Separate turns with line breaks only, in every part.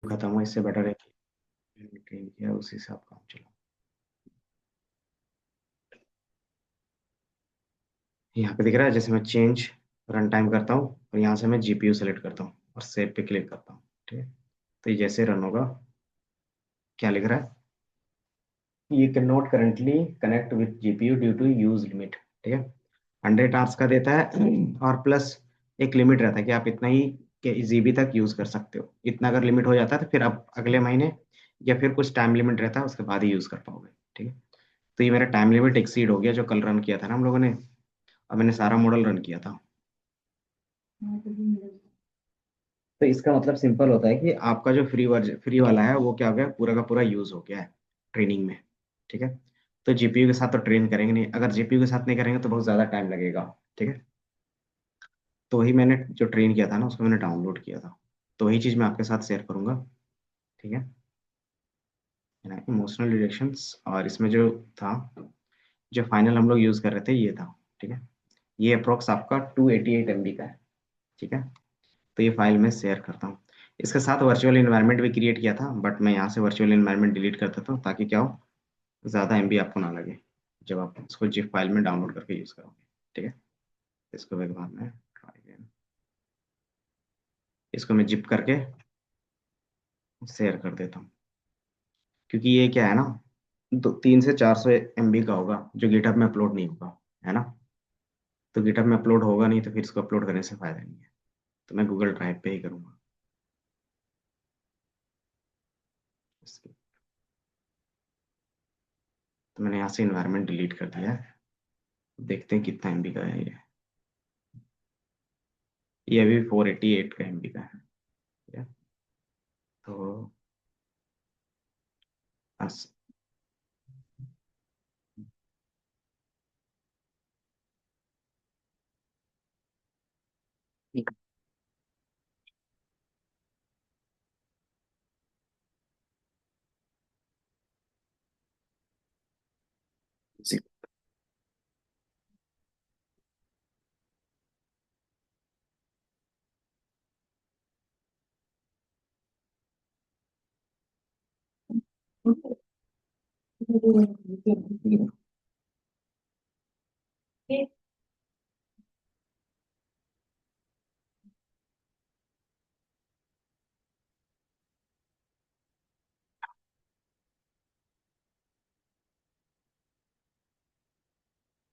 खत्म हो, इससे बेटर है कि मैंने ट्रेन किया उसी से आप काम चलाओ। यहाँ पे दिख रहा है, जैसे मैं चेंज रन टाइम करता हूँ और यहाँ से मैं जीपीयू सेलेक्ट करता हूँ और सेव पे क्लिक करता हूँ। ठीक है, तो ये जैसे रन होगा, क्या लिख रहा है, ये can not currently connect with GPU due to use limit. ठीक है, 100 आवर्स का देता है और प्लस एक लिमिट रहता है कि आप इतना ही के जीबी तक यूज कर सकते हो। इतना अगर लिमिट हो जाता है तो फिर आप अगले महीने या फिर कुछ टाइम लिमिट रहता है, उसके बाद ही यूज कर पाओगे। ठीक है, तो ये मेरा टाइम लिमिट एक्सीड हो गया जो कल रन किया था ना हम लोगों ने, और मैंने सारा मॉडल रन किया था। तो इसका मतलब सिंपल होता है कि आपका जो फ्री वाला है वो क्या हो गया, पूरा का पूरा यूज हो गया है ट्रेनिंग में। ठीक है, तो जीपीयू के साथ तो ट्रेन करेंगे नहीं, अगर जीपीयू के साथ नहीं करेंगे तो बहुत ज़्यादा टाइम लगेगा। ठीक है, तो वही मैंने जो ट्रेन किया था ना उसको मैंने डाउनलोड किया था, तो वही चीज़ मैं आपके साथ शेयर करूंगा। ठीक है ना, इमोशनल डिरेक्शंस, और इसमें जो था, जो फाइनल हम लोग यूज़ कर रहे थे ये था। ठीक है, ये अप्रोक्स आपका 288 MB का है। ठीक है, तो ये फाइल मैं शेयर करता हूँ। इसके साथ वर्चुअल इन्वायरमेंट भी क्रिएट किया था, बट मैं यहाँ से वर्चुअल इन्वायरमेंट डिलीट कर देता हूँ ताकि क्या हो, ज़्यादा एमबी आपको ना लगे जब आप इसको जिप फाइल में डाउनलोड करके यूज़ करोगे। ठीक है, इसको एक बार मैं ट्राई अगेन, इसको मैं जिप करके शेयर कर देता हूँ, क्योंकि ये क्या है ना, 300 से 400 MB का होगा जो गिटहब में अपलोड नहीं होगा, है ना। तो गिटहब में अपलोड होगा नहीं तो फिर इसको अपलोड करने से फायदा नहीं है, तो मैं गूगल ड्राइव पे ही करूँगा इसके। तो मैंने यहाँ से इन्वायरमेंट डिलीट कर दिया है, देखते हैं कितना एमबी का है ये अभी 488 का एमबी का है। ठीक है, तो बस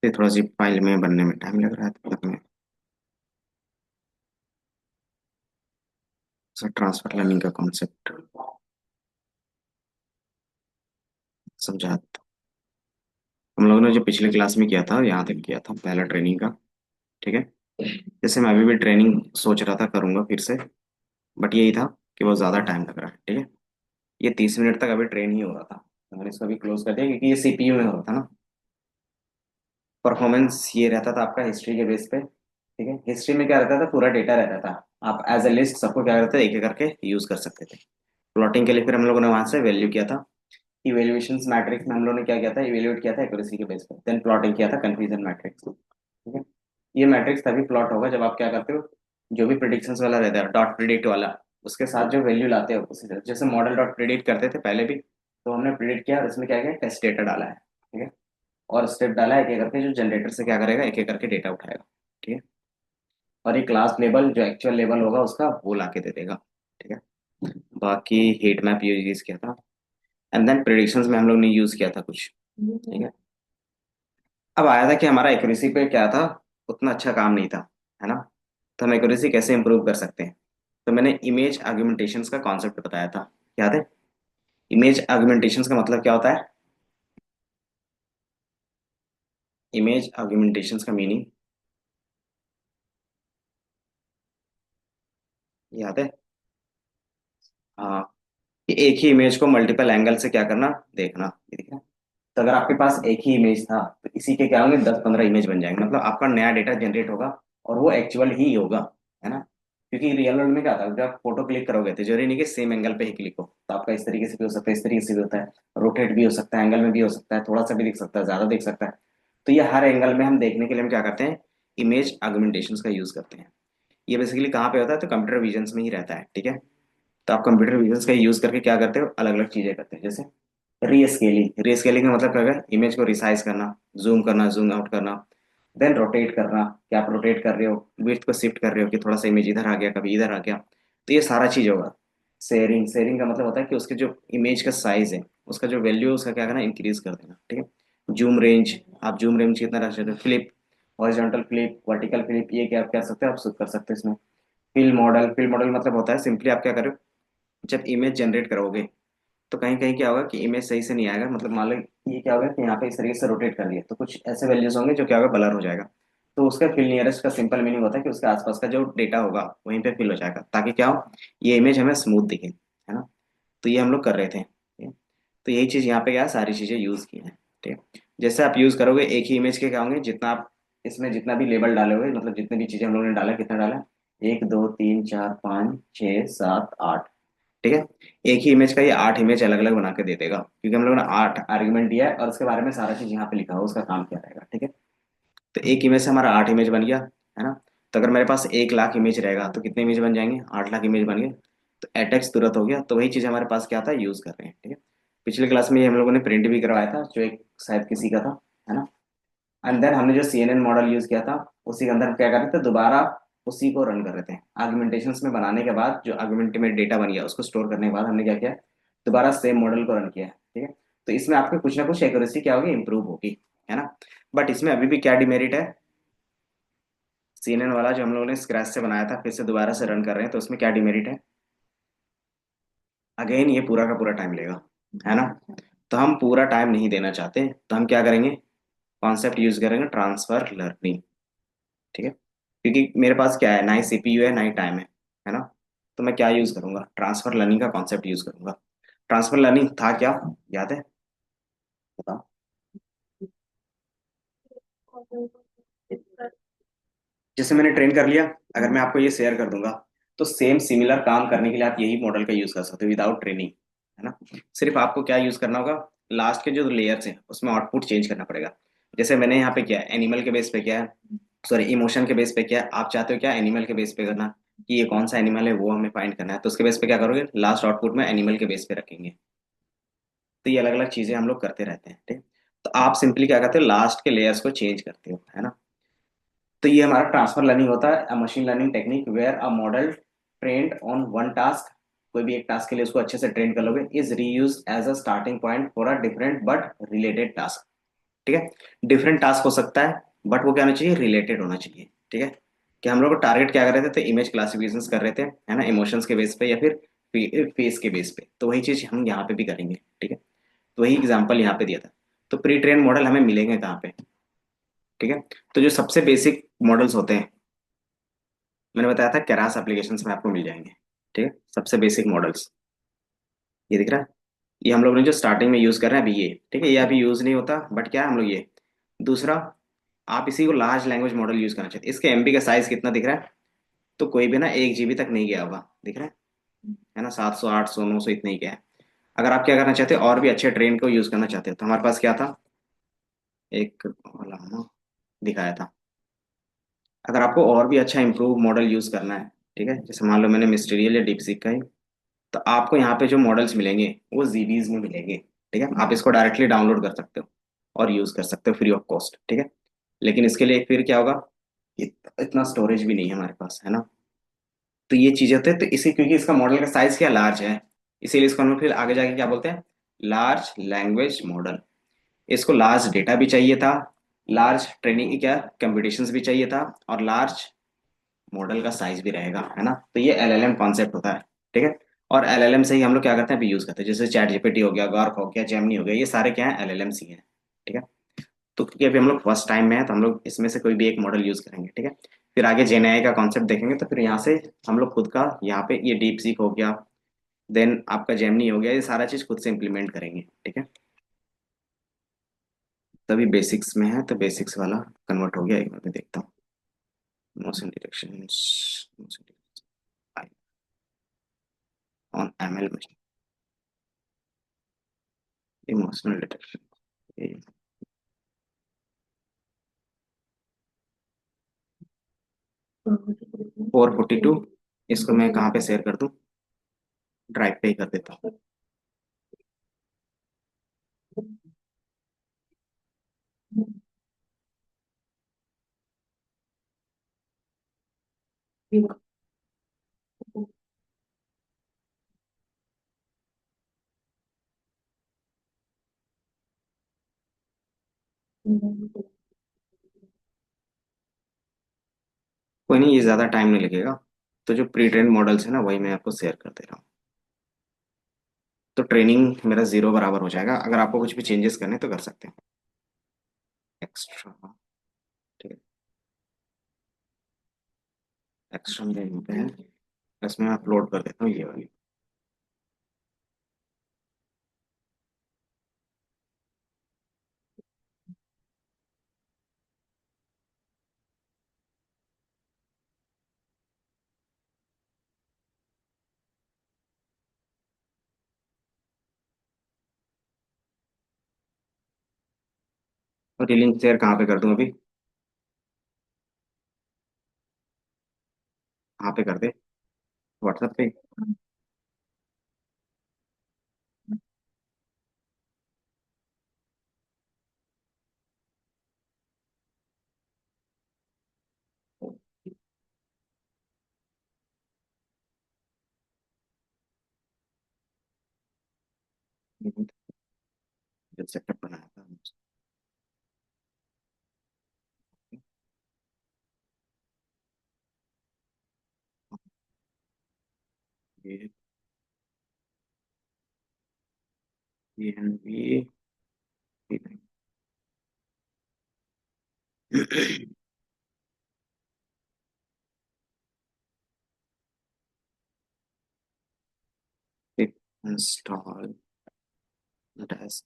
ये थोड़ा सी फाइल में बनने में टाइम लग रहा है, तब तक मैं ट्रांसफर लर्निंग का कॉन्सेप्ट समझा। हम लोगों ने जो पिछले क्लास में किया था यहाँ तक किया था पहला ट्रेनिंग का। ठीक है, जैसे मैं अभी भी ट्रेनिंग सोच रहा था करूंगा फिर से, बट यही था कि बहुत ज़्यादा टाइम लग रहा है। ठीक है, ये 30 मिनट तक अभी ट्रेन ही हो रहा था, तो मैंने इसको अभी क्लोज कर दिया क्योंकि ये सीपीयू में हो रहा था ना। परफॉर्मेंस ये रहता था आपका हिस्ट्री के बेस पे। ठीक है, हिस्ट्री में क्या रहता था, पूरा डेटा रहता था, आप एज ए लिस्ट सबको क्या करते थे, एक एक करके यूज कर सकते थे। प्लॉटिंग के लिए फिर हम लोगों ने वहां से वैल्यू किया था, इवेल्युएशन मैट्रिक्स में हम लोगों ने क्या किया था, इवेल्युएट किया था एक्यूरेसी के बेस पे, देन प्लॉटिंग किया था कंफ्यूजन मैट्रिक्स। ठीक है, ये मैट्रिक्स तभी प्लॉट होगा जब आप क्या करते हो, जो भी प्रिडिक्शंस वाला रहता है डॉट प्रिडिक्ट वाला, उसके साथ जो वैल्यू लाते हो उसी तरह, जैसे मॉडल डॉट प्रिडिक्ट करते थे पहले भी, तो हमने प्रिडिक्ट किया और इसमें क्या किया, टेस्ट डेटा डाला है। ठीक है, और स्टेप डाला है एक एक करके, जो जनरेटर से क्या करेगा, एक एक करके डेटा उठाएगा। ठीक है, और ये क्लास लेवल जो एक्चुअल लेवल होगा उसका वो ला के दे देगा। ठीक है, बाकी हीट मैप यूज किया था, एंड देन प्रिडिक्शंस में हम लोग ने यूज किया था कुछ। ठीक है, अब आया था कि हमारा एक्यूरेसी पे क्या था, उतना अच्छा काम नहीं था, है ना। तो हम एक्यूरेसी कैसे इंप्रूव कर सकते हैं, तो मैंने इमेज आर्गुमेंटेशंस का कॉन्सेप्ट बताया था, याद है। इमेज आर्गुमेंटेशंस का मतलब क्या होता है, इमेज आर्गुमेंटेशंस का मीनिंग याद है। हाँ, कि एक ही इमेज को मल्टीपल एंगल से क्या करना, देखना, ये दिख रहा है? तो अगर आपके पास एक ही इमेज था तो इसी के क्या होंगे, 10-15 इमेज बन जाएंगे, मतलब आपका नया डेटा जनरेट होगा और वो एक्चुअल ही होगा, है ना। क्योंकि रियल वर्ल्ड में क्या था, जब आप फोटो क्लिक करोगे तो जरूरी नहीं कि सेम एंगल पे ही क्लिक हो, तो आपका इस तरीके से भी हो सकता है, इस तरीके से भी होता है, रोटेट भी हो सकता है, एंगल में भी हो सकता है, थोड़ा सा भी दिख सकता है, ज्यादा दिख सकता है। तो ये हर एंगल में हम देखने के लिए हम क्या करते हैं, इमेज आर्गुमेंटेशन का यूज करते हैं। ये बेसिकली कहाँ पे होता है, तो कंप्यूटर विजन में ही रहता है। ठीक है, तो आप कंप्यूटर विजन का यूज करके क्या करते हो, अलग अलग चीजें करते हैं। जैसे रीस्केलिंग, रीस्केलिंग का मतलब क्या है, इमेज को रिसाइज करना, जूम करना, जूम आउट करना। देन रोटेट करना, कि आप रोटेट कर रहे हो, विड्थ को शिफ्ट कर रहे हो कि थोड़ा सा इमेज इधर आ गया, कभी इधर आ गया। तो ये सारा चीज होगा। शेयरिंग, शेयरिंग का मतलब होता है कि उसके जो इमेज का साइज है, उसका जो वैल्यू है, उसका क्या करना, इंक्रीज कर देना। ठीक है। जूम रेंज, आप जूम रेंज कितना रख सकते हो, flip, horizontal flip, vertical flip, ये क्या कर सकते हो, आप कर सकते हो इसमें। फिल मॉडल, फिल मॉडल मतलब होता है सिंपली आप क्या करो, जब इमेज जनरेट करोगे तो कहीं कहीं क्या होगा कि इमेज सही से नहीं आएगा। मतलब मान लो ये क्या होगा कि यहाँ पे इस तरीके से रोटेट कर दिया तो कुछ ऐसे वैल्यूज होंगे जो क्या होगा, ब्लर हो जाएगा। तो उसका फिल नियरेस्ट का सिंपल मीनिंग होता है कि उसके आसपास का जो डेटा होगा वहीं पे फिल हो जाएगा, ताकि क्या हो, ये इमेज हमें स्मूथ दिखे, है ना। तो ये हम लोग कर रहे थे, ठीक है? तो यही चीज यहाँ पे क्या है, सारी चीजें यूज की हैं। ठीक है। जैसे आप यूज करोगे एक ही इमेज के क्या होंगे, जितना आप इसमें जितना भी लेबल डालोगे, मतलब जितनी भी चीजें हम लोगों ने डाला, कितना डाला, 1 2 3 4 5 6 7 8। ठीक है। एक ही इमेज का ये 8 इमेज अलग अलग बना के दे देगा, क्योंकि हम लोगों ने 8 आर्ग्यूमेंट दिया है और उसके बारे में सारा चीज यहाँ पे लिखा हुआ है, उसका काम क्या रहेगा। ठीक है। तो एक इमेज से हमारा 8 इमेज बन गया, है ना। तो अगर मेरे पास 1 लाख इमेज रहेगा तो कितने इमेज बन जाएंगे, 8 लाख इमेज बन गए। तो एटेक्स तुरंत हो गया। तो वही चीज हमारे पास क्या था, यूज कर रहे हैं। ठीक है। पिछले क्लास में ये हम लोगों ने प्रिंट भी करवाया था, जो एक शायद किसी का था, है ना। एंड देन हमने जो CNN मॉडल यूज किया था, उसी के अंदर क्या कर रहे थे, दोबारा उसी को रन कर रहे थे। आर्गुमेंटेशंस में बनाने के बाद जो आर्गुमेंट में डेटा बन गया, उसको स्टोर करने के बाद हमने क्या किया, दोबारा सेम मॉडल को रन किया। ठीक है। तो इसमें आपके कुछ ना कुछ एक्यूरेसी क्या होगी, इंप्रूव होगी, है ना। बट इसमें अभी भी क्या डिमेरिट है, CNN वाला जो हम लोगों ने स्क्रैच से बनाया था फिर से दोबारा से रन कर रहे हैं, तो उसमें क्या डिमेरिट है, अगेन ये पूरा का पूरा टाइम लेगा, है ना। तो हम पूरा टाइम नहीं देना चाहते, तो हम क्या करेंगे, कॉन्सेप्ट यूज करेंगे, ट्रांसफर लर्निंग। ठीक है। क्योंकि मेरे पास क्या है, ना ही CPU है ना ही टाइम है ना। तो मैं क्या यूज करूंगा, ट्रांसफर लर्निंग का कॉन्सेप्ट यूज करूंगा। ट्रांसफर लर्निंग था क्या, याद है, बताओ। जैसे मैंने ट्रेन कर लिया, अगर मैं आपको ये शेयर कर दूंगा, तो सेम सिमिलर काम करने के लिए आप यही मॉडल का यूज कर सकते हो विदाउट ट्रेनिंग, है ना। सिर्फ आपको क्या यूज करना होगा, लास्ट के जो लेयर्स हैं उसमें आउटपुट चेंज करना पड़ेगा। जैसे मैंने यहाँ पे किया है, एनिमल के बेस पे किया है, सॉरी इमोशन के बेस पे किया है। आप चाहते हो क्या, एनिमल के बेस पे करना, कि ये कौन सा एनिमल है वो हमें फाइंड करना है, तो उसके बेस पे क्या करोगे, लास्ट आउटपुट में एनिमल के बेस पे रखेंगे। तो ये अलग अलग चीजें हम लोग करते रहते हैं, ठीक। तो आप सिंपली क्या करते हो, लास्ट के लेयर्स को चेंज करते हो, है ना। तो ये हमारा ट्रांसफर लर्निंग होता है, machine learning technique where a model trained on one task, कोई भी एक टास्क के लिए उसको अच्छे से ट्रेन कर लोगे, is reuse as a starting point for a different but related task. ठीक है। डिफरेंट टास्क हो सकता है, बट वो क्या होना चाहिए, रिलेटेड होना चाहिए। ठीक है। कि हम लोग टारगेट क्या कर रहे थे, तो इमेज क्लासिफिकेशन कर रहे थे, है ना, इमोशंस के बेस पे या फिर फेस के बेस पे। तो वही चीज हम यहाँ पे भी करेंगे। ठीक है। तो वही एग्जाम्पल यहाँ पे दिया था। तो प्री ट्रेन मॉडल हमें मिलेंगे कहाँ पे, ठीक है। तो जो सबसे बेसिक मॉडल्स होते हैं, मैंने बताया था केरास एप्लीकेशंस में आपको मिल जाएंगे। ठीक है। सबसे बेसिक मॉडल्स, ये दिख रहा है, ये हम लोग ने जो स्टार्टिंग में यूज कर रहे हैं अभी ये, ठीक है। ये अभी यूज नहीं होता, बट क्या है, हम लोग ये दूसरा, आप इसी को लार्ज लैंग्वेज मॉडल यूज करना चाहते हैं। इसके MB का साइज कितना दिख रहा है, तो कोई भी ना 1 GB तक नहीं गया होगा, दिख रहा है ना, 700 800 900 इतना ही गया है। अगर आप क्या करना चाहते हैं, और भी अच्छे ट्रेन को यूज करना चाहते हैं, तो हमारे पास क्या था, एक वाला हमने दिखाया था। अगर आपको और भी अच्छा इंप्रूव मॉडल यूज करना है, ठीक है, जैसे मान लो मैंने मिस्टीरियल या डीपसीक का ही, तो आपको यहाँ पे जो मॉडल्स मिलेंगे वो जीबीज में मिलेंगे। ठीक है। आप इसको डायरेक्टली डाउनलोड कर सकते हो और यूज कर सकते हो फ्री ऑफ कॉस्ट। ठीक है। लेकिन इसके लिए फिर क्या होगा, इतना स्टोरेज भी नहीं है हमारे पास, है ना। तो ये चीजें होते हैं, तो इसी क्योंकि इसका मॉडल का साइज क्या लार्ज है, इसीलिए इसको हम लोग फिर आगे जाके क्या बोलते हैं, लार्ज लैंग्वेज मॉडल। इसको लार्ज डेटा भी चाहिए था, लार्ज ट्रेनिंग की क्या कंप्यूटेशंस भी चाहिए था, और लार्ज मॉडल का साइज भी रहेगा, है ना। तो ये LLM कॉन्सेप्ट होता है। ठीक है। और LLM से ही हम लोग क्या करते हैं, अभी यूज करते हैं, जैसे चैट जीपीटी हो गया, गार्क हो गया, जेमिनी हो गया, ये सारे क्या है, LLMs ही हैं। ठीक है। तो क्योंकि अभी हम लोग फर्स्ट टाइम में है, तो हम लोग इसमें से कोई भी एक मॉडल यूज करेंगे। ठीक है। फिर आगे जेन AI का कॉन्सेप्ट देखेंगे, तो फिर यहाँ से हम लोग खुद का यहाँ पे ये डीप सीक हो गया, देन आपका जेमिनी हो गया, ये सारा चीज खुद से इम्प्लीमेंट करेंगे। ठीक है। तभी बेसिक्स में है, तो बेसिक्स वाला कन्वर्ट हो गया, एक बार मैं देखता हूँ। Motion detection on ML machine, emotional detection, 442, इसको मैं कहाँ पे शेयर कर दूँ, ड्राइव पे ही कर देता हूँ। कोई नहीं, ये ज़्यादा टाइम नहीं लगेगा। तो जो प्री ट्रेन मॉडल्स है ना, वही मैं आपको शेयर कर दे रहा हूँ। तो ट्रेनिंग मेरा 0 बराबर हो जाएगा। अगर आपको कुछ भी चेंजेस करने तो कर सकते हैं। एक्स्ट्रा, ठीक है। एक्स्ट्रा मेरे यहाँ पे है, इसमें मैं अपलोड कर देता हूँ ये वाली। और ये लिंक शेयर कहाँ पे कर दूँ अभी? कहाँ पे कर दे? व्हाट्सएप पे? जब सेटअप बनाया था। ये PNB इंस्टॉल डेस्क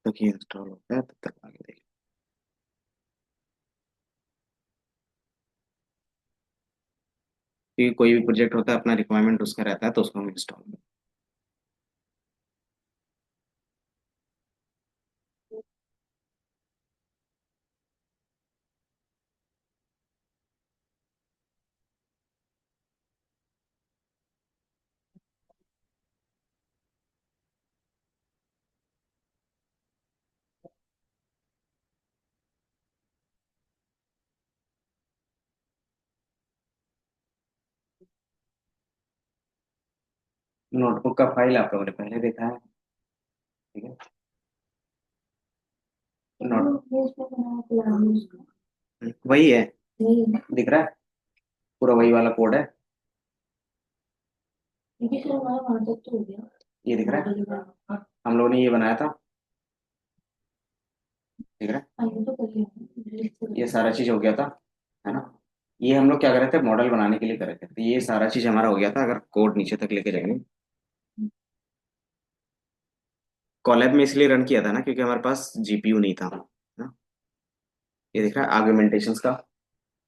तक ये इंस्टॉल होता है, तब तक आगे देख। क्योंकि कोई भी प्रोजेक्ट होता है अपना रिक्वायरमेंट उसका रहता है, तो उसको हम इंस्टॉल। नोटबुक का फाइल आप लोगों ने पहले देखा है, ठीक है। नोट वही है, दिख रहा है, पूरा वही वाला कोड है। ये दिख रहा है, हम लोगों ने ये बनाया था, दिख रहा है। ये सारा चीज हो गया था, है ना। ये हम लोग क्या कर रहे थे, मॉडल बनाने के लिए कर रहे थे, तो ये सारा चीज हमारा हो गया था। अगर कोड नीचे तक लेके जाएंगे, कॉलैब में इसलिए रन किया था ना, क्योंकि हमारे पास जीपीयू नहीं था ना। ये दिख रहा है आर्ग्यूमेंटेशन का,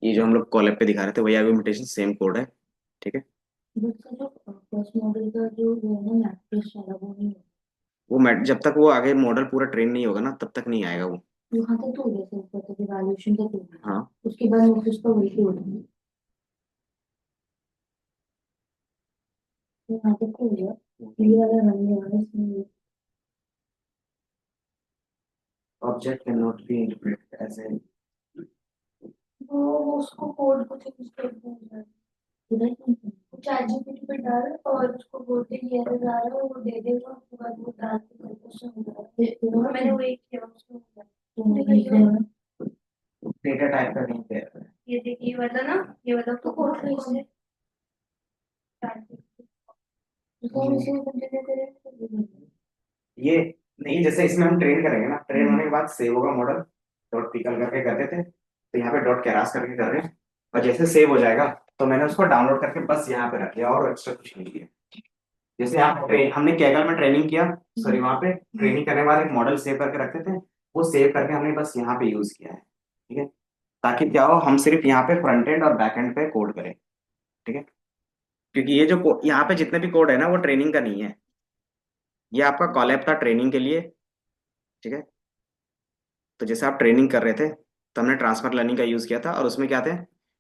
ये जो हम लोग कॉलैब पे दिखा रहे थे वही आर्ग्यूमेंटेशन, सेम कोड है, ठीक है। वो जब तक वो आगे मॉडल पूरा ट्रेन नहीं होगा ना, तब तक नहीं आएगा वो। हाँ, object can not be interpreted as a. Data type का नहीं पे। ये नहीं, जैसे इसमें हम ट्रेन करेंगे ना, ट्रेन होने के बाद सेव होगा मॉडल, डॉट पिकल करके करते थे, तो यहाँ पे डॉट केरास करके कर रहे हैं। और जैसे सेव हो जाएगा, तो मैंने उसको डाउनलोड करके बस यहाँ पे रख लिया, और एक्स्ट्रा कुछ नहीं किया। जैसे यहाँ हमने कैगल में ट्रेनिंग किया, सॉरी वहाँ पे ट्रेनिंग करने के बाद एक मॉडल सेव करके रखते थे, वो सेव करके हमने बस यहाँ पे यूज किया है, ठीक है। ताकि क्या हो, हम सिर्फ यहाँ पे फ्रंट एंड और बैक एंड पे कोड करें, ठीक है। क्योंकि ये जो यहाँ पे जितने भी कोड है ना, वो ट्रेनिंग का नहीं है। ये आपका कॉलेब था ट्रेनिंग के लिए, ठीक है। तो जैसे आप ट्रेनिंग कर रहे थे, तो हमने ट्रांसफर लर्निंग का यूज किया था, और उसमें क्या थे,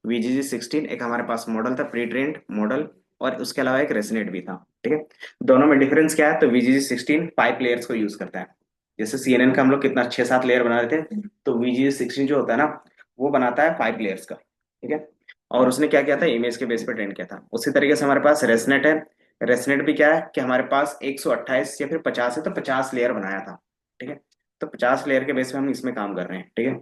VGG16 एक हमारे पास मॉडल था, प्री ट्रेंड मॉडल, और उसके अलावा एक रेसनेट भी था। ठीक है, दोनों में डिफरेंस क्या है? तो VGG16 5 लेयर्स को यूज करता है। जैसे CNN का हम लोग कितना 6-7 लेयर बना रहे थे, तो VGG16 जो होता है ना, वो बनाता है 5 लेयर्स का। ठीक है, और उसने क्या किया था, इमेज के बेस पे ट्रेंड किया था। उसी तरीके से हमारे पास रेसनेट है। रेसनेट भी क्या है कि हमारे पास 128 या फिर 50 है, तो 50 लेयर बनाया था। ठीक है, तो 50 लेयर के बेस पे हम इसमें काम कर रहे हैं। ठीक है,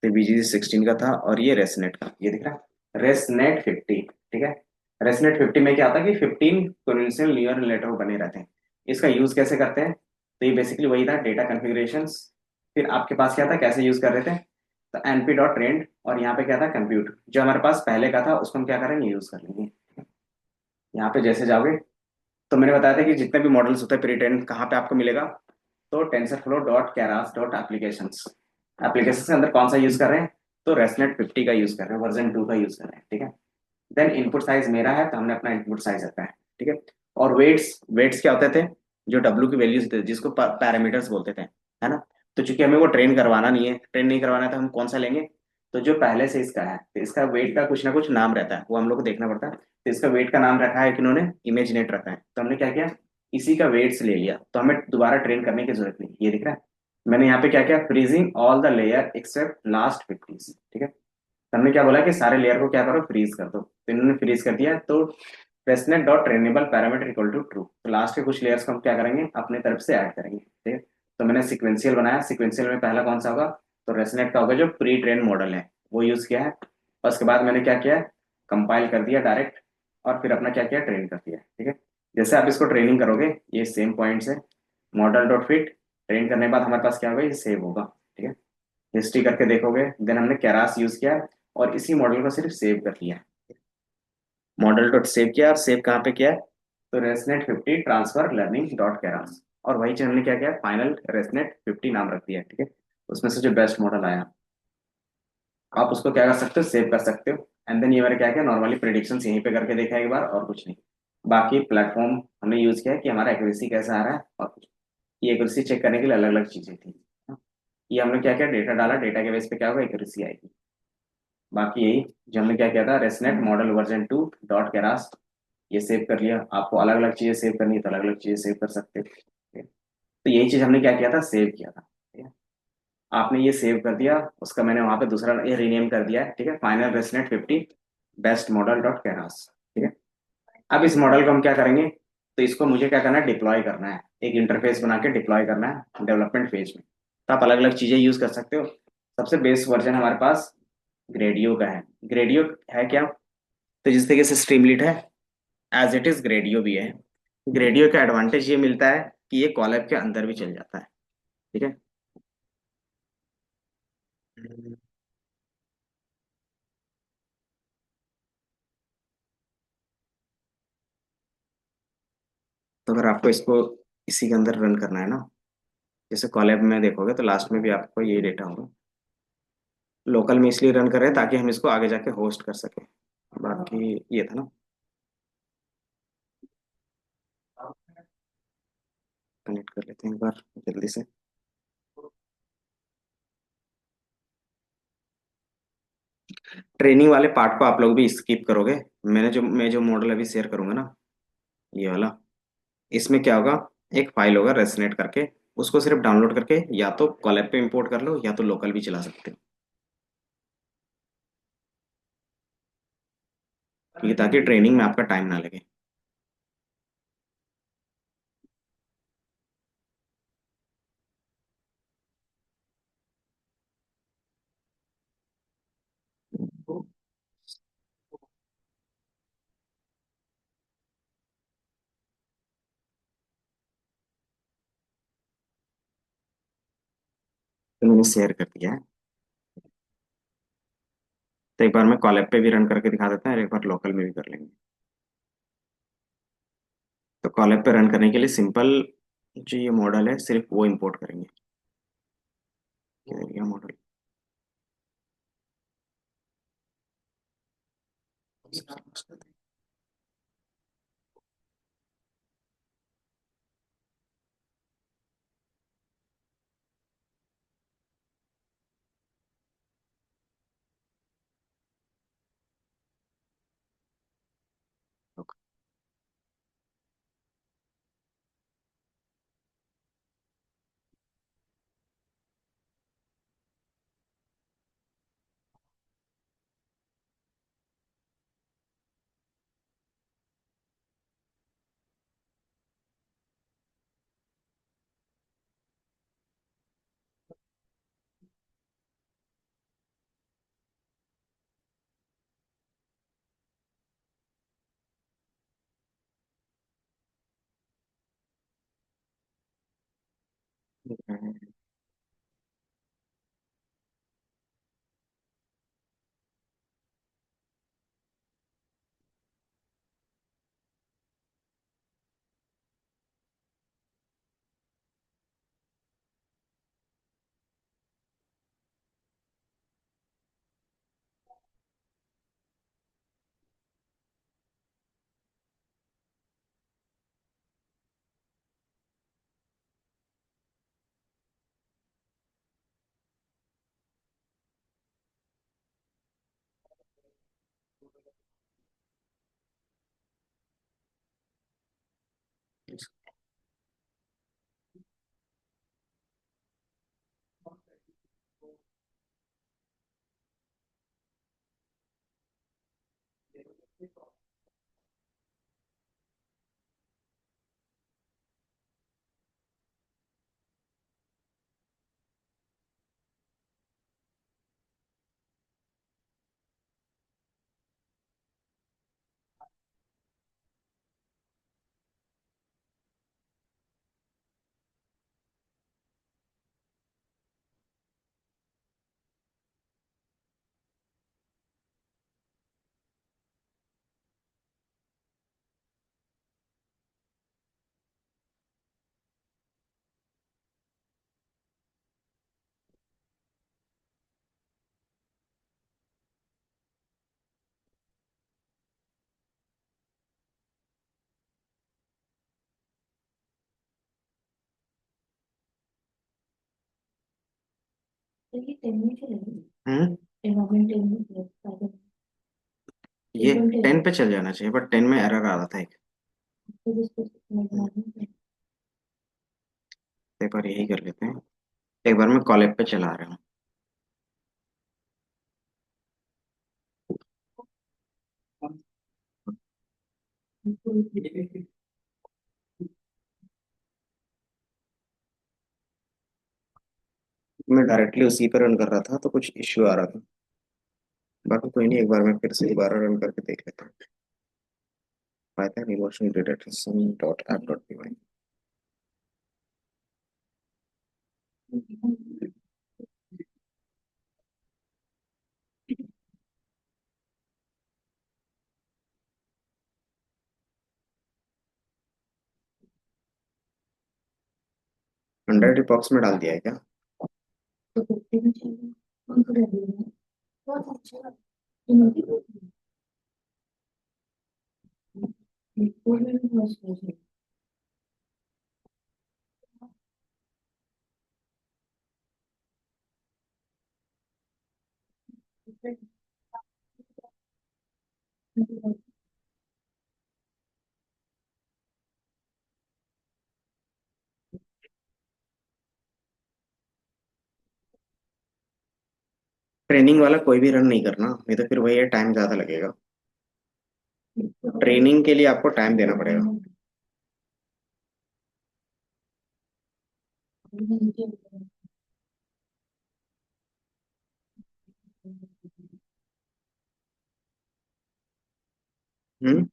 तो VGG16 का था, और ये रेसनेट का, ये दिख रहा है रेसनेट 50। ठीक है, रेसनेट 50 में क्या आता है कि 15 कॉन्वेंशनल न्यूरल नेटवर्क बने रहते हैं। इसका यूज कैसे करते हैं? तो ये बेसिकली वही था, डेटा कॉन्फ़िगरेशंस। फिर आपके पास क्या था, कैसे यूज कर रहे थे? तो np डॉट ट्रेंड, और यहाँ पे क्या था, कंप्यूट। जो हमारे पास पहले का था उसको हम क्या करेंगे, यूज कर लेंगे। यहाँ पे जैसे जाओगे, तो मैंने बताया था कि जितने भी मॉडल्स होते हैं प्री ट्रेंड, कहाँ पे आपको मिलेगा? तो TensorFlow dot Keras dot applications, application के अंदर कौन सा यूज कर रहे हैं? तो रेसनेट 50 का यूज कर रहे हैं, वर्जन 2 का यूज कर रहे हैं। ठीक है, देन इनपुट साइज मेरा है, तो हमने अपना इनपुट साइज रखा है। ठीक है, और वेट्स, वेट्स क्या होते थे? जो डब्ल्यू की वैल्यूज थे, जिसको पैरामीटर्स बोलते थे, है ना? तो चूंकि हमें वो ट्रेन करवाना नहीं है, ट्रेन नहीं करवाना है, तो हम कौन सा लेंगे? तो जो पहले से इसका है, तो इसका वेट का कुछ ना कुछ नाम रहता है, वो हम लोग को देखना पड़ता है। तो इसका वेट का नाम रखा है कि उन्होंने इमेज नेट रखा है, तो हमने क्या किया, इसी का वेट्स ले लिया, तो हमें दोबारा ट्रेन करने की जरूरत नहीं। ये दिख रहा है, मैंने यहाँ पे क्या किया, freezing all the layer except last 50। ठीक है, तो हमने क्या बोला कि सारे लेयर को क्या करो, फ्रीज कर दो, तो इन्होंने फ्रीज कर दिया। तो ResNet dot trainable parameter equal to true, तो लास्ट के कुछ लेयर्स को हम क्या करेंगे, अपने तरफ से ऐड करेंगे। ठीक है, तो मैंने सिक्वेंशियल बनाया। सिक्वेंशियल में पहला कौन सा होगा? तो रेसनेट का होगा, जो प्री ट्रेन मॉडल है वो यूज किया है। और उसके बाद मैंने क्या किया, कंपाइल कर दिया डायरेक्ट, और फिर अपना क्या किया, ट्रेन कर दिया। ठीक है, जैसे आप इसको ट्रेनिंग करोगे, ये सेम पॉइंट है, मॉडल डॉट फिट, ट्रेन करने के बाद हमारे पास क्या होगा, ये सेव होगा। ठीक है, हिस्ट्री करके देखोगे, देन हमने केरास यूज किया, और इसी मॉडल को सिर्फ सेव कर लिया। मॉडल डॉट सेव किया, और सेव कहाँ पे किया है? तो ResNet 50 transfer learning dot Keras, और वही चीज हमने क्या किया, फाइनल रेसनेट 50 नाम रख दिया। ठीक है, उसमें से जो बेस्ट मॉडल आया, आप उसको क्या कर सकते हो, सेव कर सकते हो। एंड देन ये मैंने क्या किया, नॉर्मली प्रिडिक्शन यहीं पे करके देखा एक बार, और कुछ नहीं। बाकी प्लेटफॉर्म हमने यूज किया है कि हमारा एक्यूरेसी कैसा आ रहा है, और कुछ, ये एक्यूरेसी चेक करने के लिए अलग अलग चीजें थी। ये हमने क्या किया, डेटा डाला, डेटा के बेस पे क्या होगा, एक्यूरेसी आएगी। बाकी यही जो हमने क्या किया था, ResNet model version 2 dot Keras, ये सेव कर लिया। आपको अलग अलग चीजें सेव करनी है, तो अलग अलग चीजें सेव कर सकते हो। ठीक है? तो यही चीज हमने क्या किया था, सेव किया था। ठीक है, आपने ये सेव कर दिया, उसका मैंने वहां पे दूसरा ये रीनेम कर दिया है। ठीक है, final ResNet 50 best model dot Keras. ठीक है, अब इस मॉडल को हम क्या करेंगे, तो इसको मुझे क्या करना है, डिप्लॉय करना है, एक इंटरफेस बना के डिप्लॉय करना है डेवलपमेंट फेज में। तो आप अलग अलग चीजें यूज कर सकते हो। सबसे बेस्ट वर्जन हमारे पास ग्रेडियो का है। ग्रेडियो है क्या? तो जिस तरीके से स्ट्रीमलीट है, एज इट इज ग्रेडियो भी है। ग्रेडियो का एडवांटेज ये मिलता है कि ये कॉलएप के अंदर भी चल जाता है। ठीक है, तो अगर आपको इसको इसी के अंदर रन करना है ना, जैसे कॉलएप में देखोगे तो लास्ट में भी आपको ये डेटा होगा। लोकल में इसलिए रन कर रहे हैं ताकि हम इसको आगे जाके होस्ट कर सके। बाकी ये था ना, कनेक्ट कर लेते हैं एक बार जल्दी से। ट्रेनिंग वाले पार्ट को आप लोग भी स्किप करोगे। मैं जो मॉडल अभी शेयर करूंगा ना, ये वाला, इसमें क्या होगा, एक फाइल होगा रेसनेट करके, उसको सिर्फ डाउनलोड करके या तो कॉलएप पे इंपोर्ट कर लो, या तो लोकल भी चला सकते हो, क्योंकि ताकि ट्रेनिंग में आपका टाइम ना लगे। तो मैंने शेयर कर दिया है। तो एक बार मैं कॉलएप पे भी रन करके दिखा देता हूँ, और एक बार लोकल में भी कर लेंगे। तो कॉलएप पे रन करने के लिए सिंपल, जो ये मॉडल है सिर्फ वो इंपोर्ट करेंगे। किधर गया मॉडल? हम्म। ये 10 पे चल जाना चाहिए, बट 10 में एरर आ रहा था एक। एक बार यही कर लेते हैं। एक बार मैं कॉलेज पे चला रहा हूँ। मैं डायरेक्टली उसी पे रन कर रहा था तो कुछ इश्यू आ रहा था। बाकी कोई नहीं, एक बार मैं फिर से दोबारा रन करके देख लेता हूँ। Python emotion detection dot app dot P. 100 box में डाल दिया है क्या? ट्रेनिंग वाला कोई भी रन नहीं करना, नहीं तो फिर वही है, टाइम ज्यादा लगेगा। ट्रेनिंग के लिए आपको टाइम देना पड़ेगा। हम्म।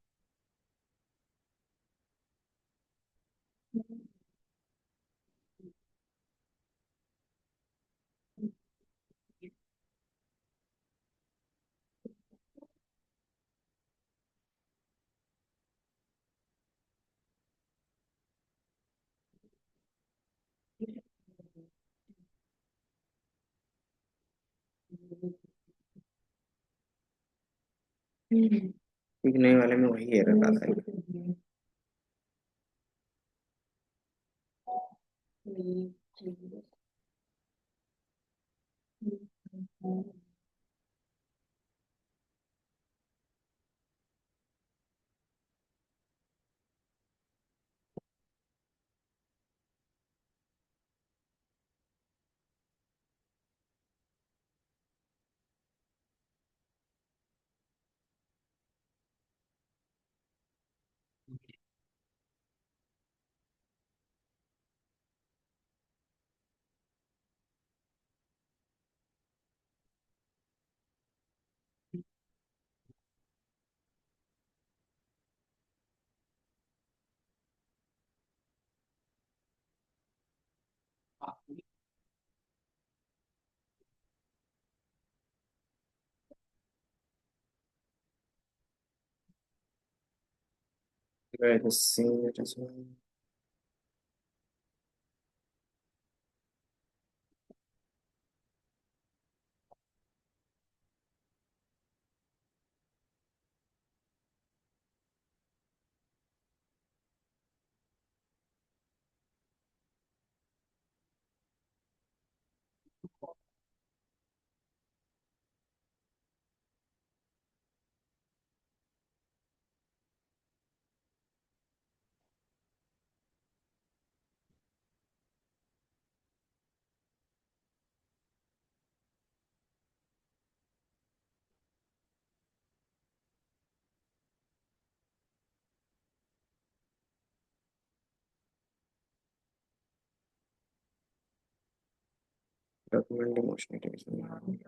सीखने वाले में वही एरर आता है। Where the same it as well. Document emotion activation.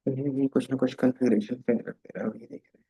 ये भी कुछ ना कुछ कॉन्फ़िगरेशन पे कर दे रहा है, ये देख रहे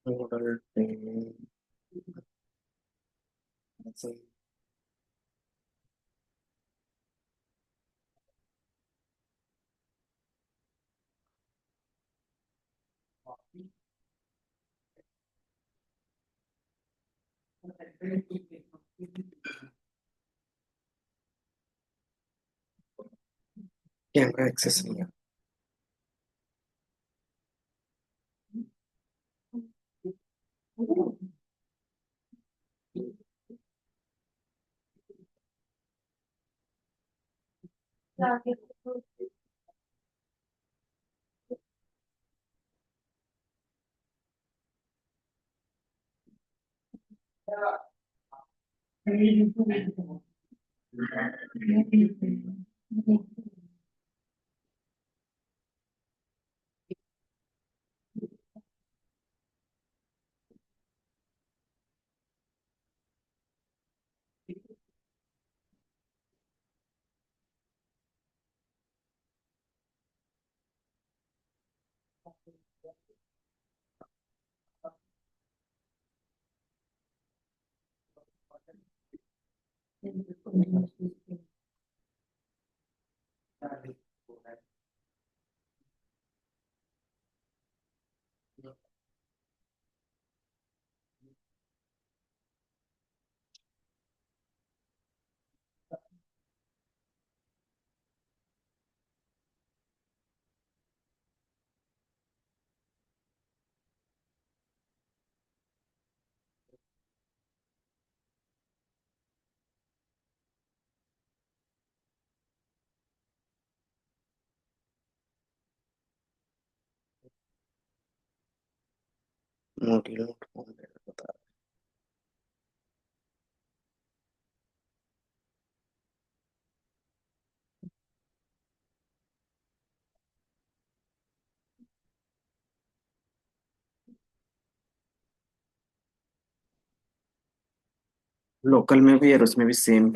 Model training. कैमरा एक्सेस नहीं है। मॉड्यूल बता। लोकल में भी और उसमें भी सेम।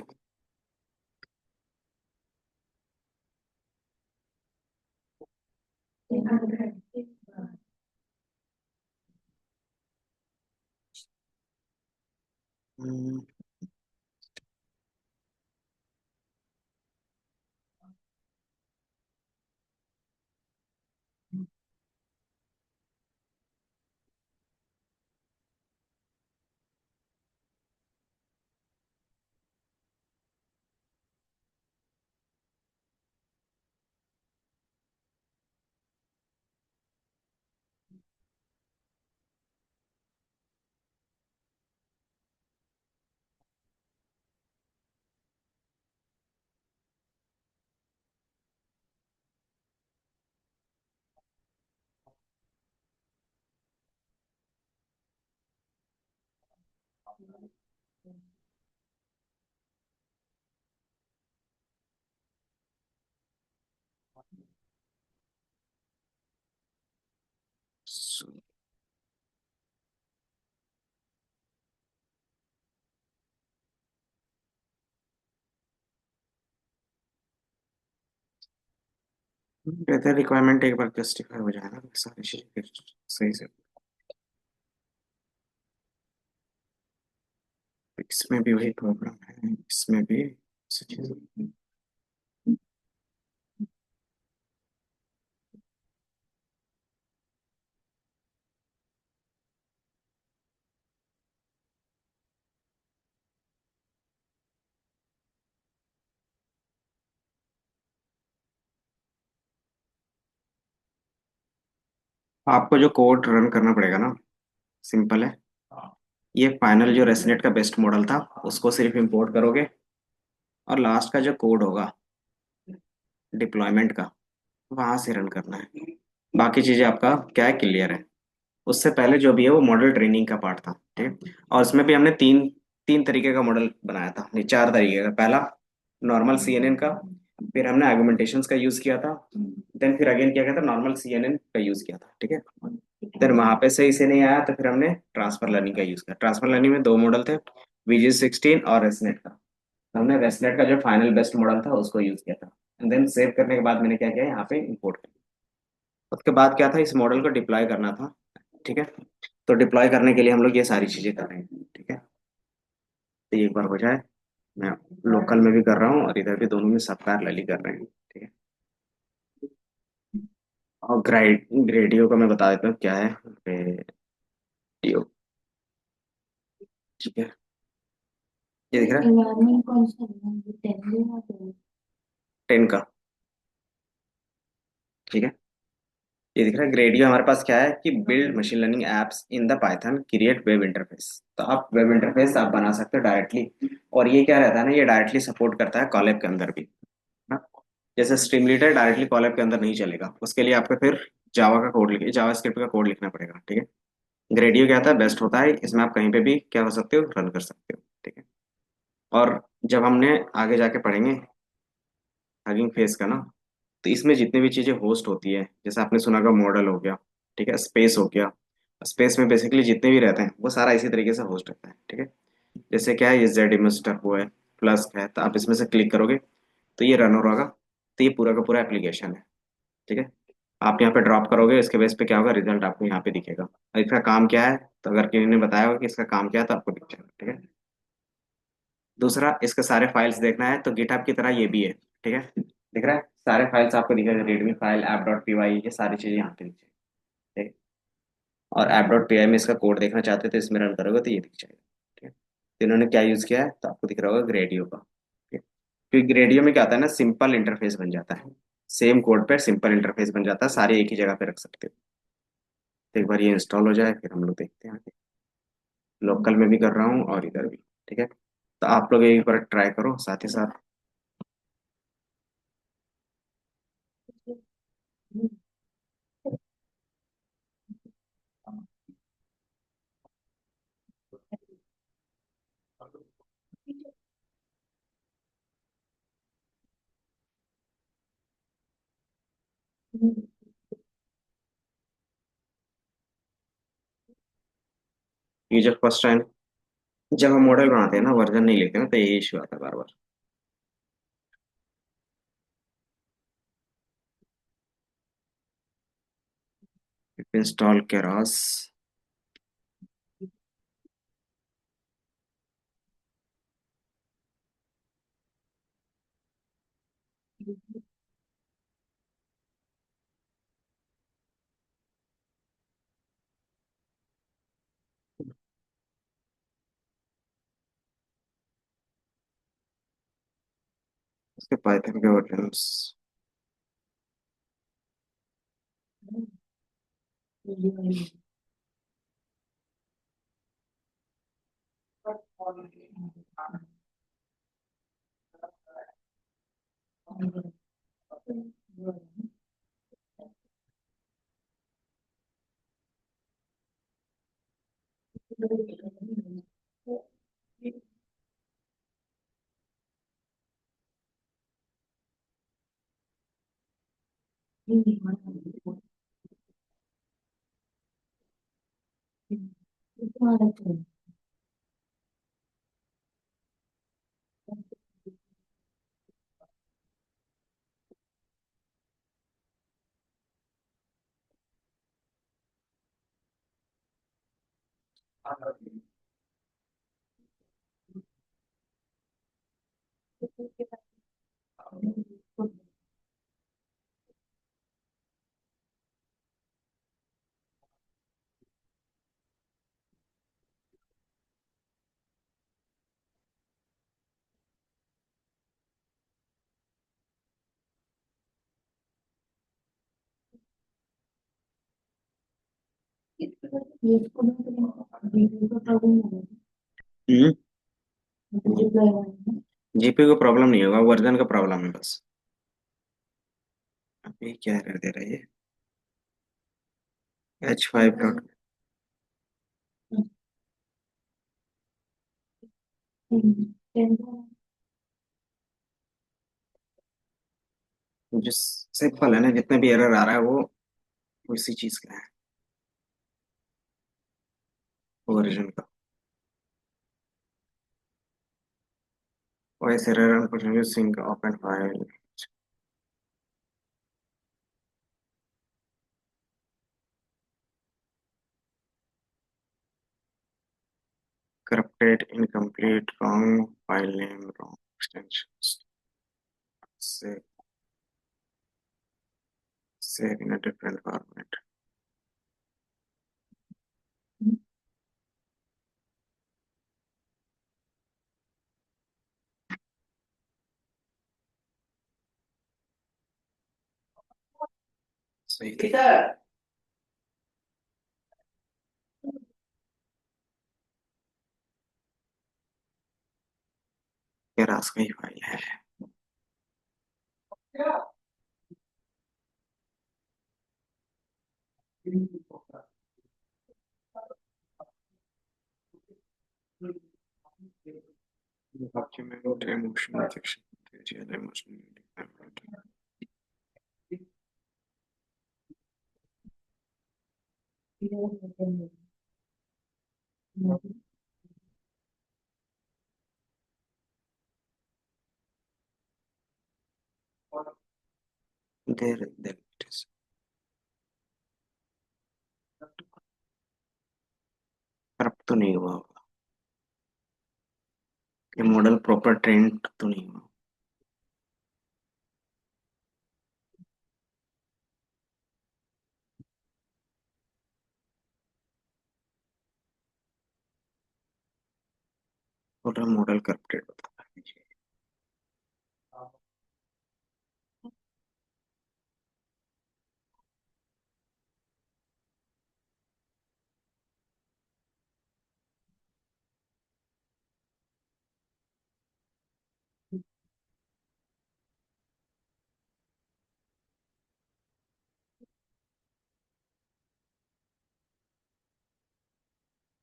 बेहतर रिक्वायरमेंट एक बार जस्टिफाई हो जाए ना सारी चीजें फिर सही से। इसमें भी वही प्रॉब्लम है, इसमें भी ऐसी चीजें। आपको जो कोड रन करना पड़ेगा ना, सिंपल है। ये फाइनल जो रेसनेट का बेस्ट मॉडल था उसको सिर्फ इंपोर्ट करोगे, और लास्ट का जो कोड होगा डिप्लॉयमेंट का, वहां से रन करना है। बाकी चीजें आपका क्या है, क्लियर है। उससे पहले जो भी है वो मॉडल ट्रेनिंग का पार्ट था, ठीक है। और उसमें भी हमने तीन तीन तरीके का मॉडल बनाया था, नहीं चार तरीके का। पहला नॉर्मल सीएनएन का, फिर हमने आर्गुमेंटेशंस का यूज किया था, देन फिर अगेन क्या किया था, नॉर्मल सीएनएन का यूज किया था, ठीक है। फिर वहां पे सही से नहीं आया तो फिर हमने ट्रांसफर लर्निंग का यूज किया। ट्रांसफर लर्निंग में दो मॉडल थे, VG16 और रेसनेट का। हमने रेसनेट का जो फाइनल बेस्ट मॉडल था उसको यूज किया था। एंड देन सेव करने के बाद मैंने क्या किया, यहाँ पे इंपोर्ट किया। उसके बाद क्या था, इस मॉडल को डिप्लॉय करना था, ठीक है। तो डिप्लॉय करने के लिए हम लोग ये सारी चीजें कर रहे हैं, ठीक है। तो ये एक बार हो जाए, मैं लोकल में भी कर रहा हूँ और इधर भी, दोनों में सब पैरेलली कर रहे हैं, ठीक है। और ग्रेडियो का मैं बता देता हूँ क्या है। ग्रेडियो, ठीक है, ये दिख रहा है।
एनवायरनमेंट कौन सा है? ये 10 या 12?
10 का, ठीक है। ये दिख रहा है ग्रेडियो। हमारे पास क्या है कि build machine learning apps in the Python, create web interface. तो आप वेब इंटरफेस आप बना सकते हो डायरेक्टली। और ये क्या रहता है ना, ये डायरेक्टली सपोर्ट करता है कॉलैब के अंदर भी ना। जैसे स्ट्रीम लीडर डायरेक्टली कॉलैब के अंदर नहीं चलेगा, उसके लिए आपको फिर जावा का कोड लिखिए, जावा स्क्रिप्ट का कोड लिखना पड़ेगा, ठीक है। ग्रेडियो क्या होता है, बेस्ट होता है, इसमें आप कहीं पे भी क्या हो सकते हो, रन कर सकते हो, ठीक है। और जब हमने आगे जाके पढ़ेंगे हगिंग फेस का ना, तो इसमें जितनी भी चीजें होस्ट होती है, जैसे आपने सुना का मॉडल हो गया, ठीक है, स्पेस हो गया। स्पेस में बेसिकली जितने भी रहते हैं वो सारा इसी तरीके से होस्ट रहता है, ठीक है। जैसे क्या है, ये जेड इमेस्टर वो है, प्लस है, तो आप इसमें से क्लिक करोगे तो ये रन हो रहा होगा। तो ये पूरा का पूरा एप्लीकेशन है, ठीक है। आप यहाँ पे ड्रॉप करोगे, इसके बेस पे क्या होगा, रिजल्ट आपको यहाँ पे दिखेगा। और इसका काम क्या है, तो अगर किसी ने बताया होगा कि इसका काम क्या है तो आपको दिख जाएगा, ठीक है। दूसरा, इसके सारे फाइल्स देखना है तो गिटहब की तरह ये भी है, ठीक है। दिख रहा है, सारे फाइल्स आपको दिखेगा, readme file, app dot P Y, ये सारी चीजें यहाँ पे दिख जाएगी, ठीक है। और ऐप डॉट पी आई में इसका कोड देखना चाहते हो तो इसमें रन करोगे तो ये दिख जाएगा, ठीक है। तो इन्होंने क्या यूज किया है, तो आपको दिख रहा होगा ग्रेडियो का, ठीक है। क्योंकि ग्रेडियो में क्या आता है ना, सिंपल इंटरफेस बन जाता है। सेम कोड पे सिंपल इंटरफेस बन जाता है, सारे एक ही जगह पे रख सकते हो। तो एक बार ये इंस्टॉल हो जाए फिर हम लोग देखते हैं आगे। लोकल में भी कर रहा हूँ और इधर भी, ठीक है। तो आप लोग एक बार ट्राई करो साथ ही साथ। ये जब फर्स्ट टाइम जब हम मॉडल बनाते हैं ना, वर्जन नहीं लेते ना, तो ये इश्यू आता है बार बार। इंस्टॉल केरॉस। उसके पाइथन के वर्जन्स। जीपी को प्रॉब्लम नहीं होगा, वर्जन का प्रॉब्लम है बस। अभी क्या एरर दे रहा है ये। H5 डॉट जो सिंपल है ना, जितने भी एरर आ रहा है वो उसी चीज का है, वर्जन का। Voice error unfortunately sync open file corrupted, incomplete, wrong file name, wrong extensions. Save, save in a different format. सही है। ये रास का ही फाइल है। Document emotional section. Emotional. There it is. Corrupt तो नहीं हुआ होगा, ये मॉडल प्रॉपर ट्रेंड तो नहीं हुआ। पूरा मॉडल करप्टेड होता है।